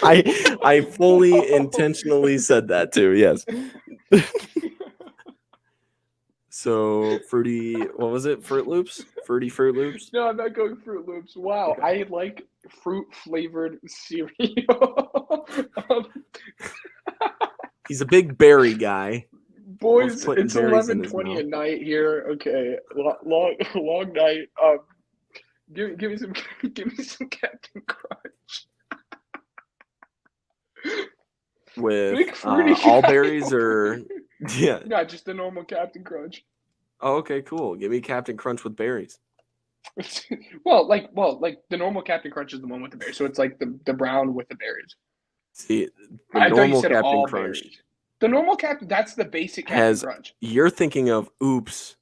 I fully intentionally said that too. Yes. So fruity. What was it? Fruit Loops. Fruity Fruit Loops. No, I'm not going Fruit Loops. Wow, I like fruit flavored cereal. He's a big berry guy. Boys, putting it's berries in his 11:20 mouth. at night here. Okay, long night. Give me some Captain Crunch. With Big fruity all guy. berries or yeah. Not just the normal Captain Crunch. Oh, okay, cool. Give me Captain Crunch with berries. Well, like the normal Captain Crunch is the one with the berries, so it's like the brown with the berries. See, the I thought you normal said Captain all Crunch berries. The normal Captain, that's the basic Captain has. Crunch. You're thinking of Oops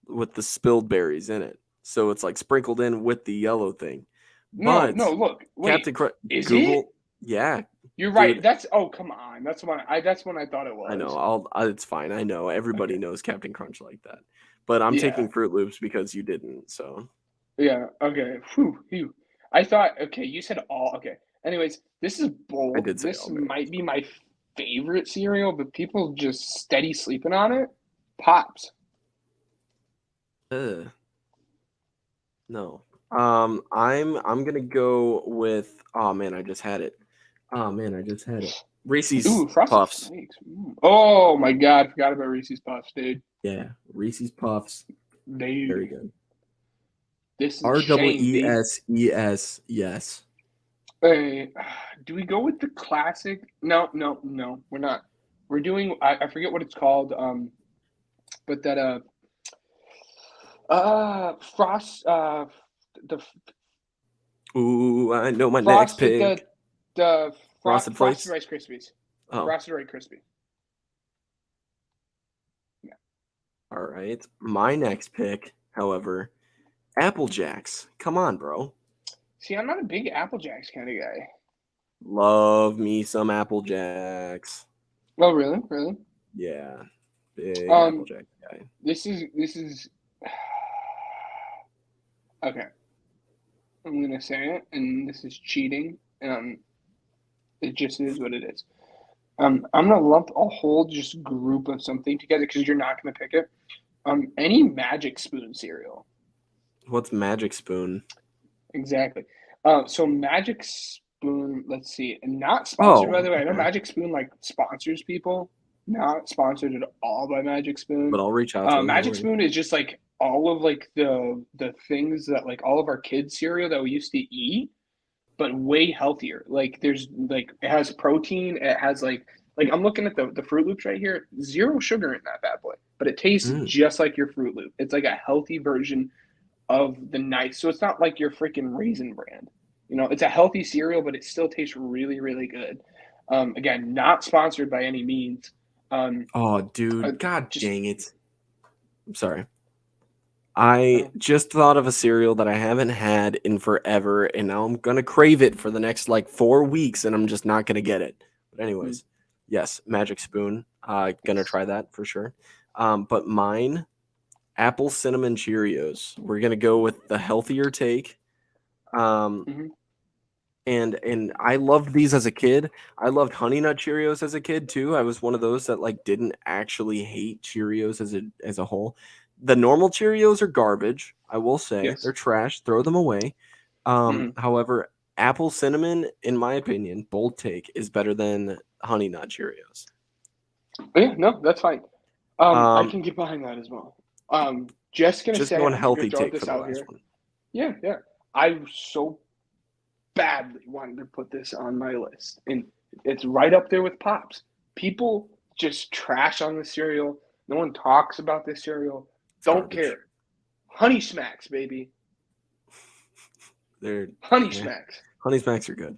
with the spilled berries in it, so it's like sprinkled in with the yellow thing. No, But look, wait, Captain Crunch, is Google, it? yeah, You're right. dude. Come on, that's one I thought it was. I know. It's fine. I know everybody Okay. knows Captain Crunch like that, but I'm Yeah. taking Fruit Loops because you didn't. So Yeah. Okay. Phew. I thought. Okay, you said all. Okay. Anyways, this is bold. I did say This all berries. might be my favorite cereal, but people just steady sleeping on it. Pops. No. I'm gonna go with. Oh man, I just had it. Reese's Ooh, Frosted Puffs. Flakes. Oh my God, forgot about Reese's Puffs, dude. Yeah, Reese's Puffs. Dude, Very good. this is REESES. Yes. Hey, do we go with the classic? No, we're not. We're doing. I forget what it's called. But that frost the Ooh, I know my next frosted pick. the Frosted Flakes? Frosted Rice Krispies. Oh, Frosted Rice Krispie. all right. My next pick, however, Apple Jacks. Come on, bro. See, I'm not a big Apple Jacks kind of guy. Love me some Apple Jacks. Oh, really? Really? Yeah, big Apple Jack guy. This is okay. I'm gonna say it, and this is cheating. It just is what it is. I'm gonna lump a whole just group of something together because you're not gonna pick it. Any Magic Spoon cereal. What's Magic Spoon? Exactly. So Magic Spoon. Let's see. Not sponsored, by the way. I know okay. Magic Spoon like sponsors people. Not sponsored at all by Magic Spoon. But I'll reach out to them. Magic Spoon is just like all of like the things that like all of our kids cereal that we used to eat, but way healthier. Like there's like it has protein. It has like I'm looking at the Fruit Loops right here. 0 sugar in that bad boy, but it tastes just like your Fruit Loop. It's like a healthy version of the nice. So it's not like your freaking Raisin Bran. You know, it's a healthy cereal, but it still tastes really, really good. Again, not sponsored by any means. Oh, dude. God just- dang it. I'm sorry. I just thought of a cereal that I haven't had in forever, and now I'm going to crave it for the next like 4 weeks, and I'm just not going to get it. But anyways, yes, Magic Spoon. Going to try that for sure. But mine, Apple Cinnamon Cheerios. We're going to go with the healthier take. And I loved these as a kid. I loved Honey Nut Cheerios as a kid too. I was one of those that like didn't actually hate Cheerios as a whole. The normal Cheerios are garbage. I will say Yes. they're trash. Throw them away. However, Apple Cinnamon, in my opinion, bold take, is better than Honey Nut Cheerios. Yeah, no, that's fine. I can get behind that as well. Just say one I'm healthy gonna throw take this for the out last here. one. Yeah. I so badly wanted to put this on my list, and it's right up there with Pops. People just trash on the cereal. No one talks about this cereal. Don't garbage. care. Honey Smacks, baby. They're Honey yeah. Smacks. Honey Smacks are good.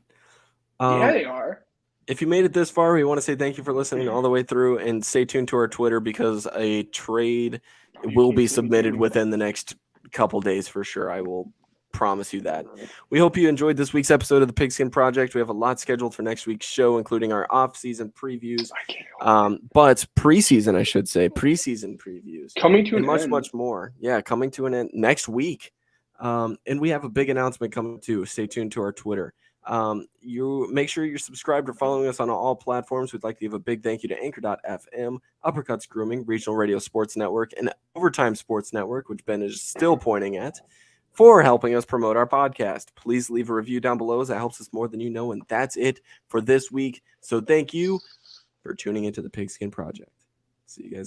Yeah, they are. If you made it this far, we want to say thank you for listening all the way through, and stay tuned to our Twitter because a trade will be submitted within the next couple days for sure. I will promise you that. We hope you enjoyed this week's episode of the Pigskin Project. We have a lot scheduled for next week's show, including our off-season previews, but preseason, I should say, preseason previews, coming to and an end. much more. Yeah, coming to an end next week. And we have a big announcement coming too. Stay tuned to our Twitter. You make sure you're subscribed or following us on all platforms. We'd like to give a big thank you to Anchor.fm, Uppercuts Grooming, Regional Radio Sports Network, and Overtime Sports Network, which Ben is still pointing at, for helping us promote our podcast. Please leave a review down below, as that helps us more than you know. And that's it for this week. So thank you for tuning into the Pigskin Project. See you guys.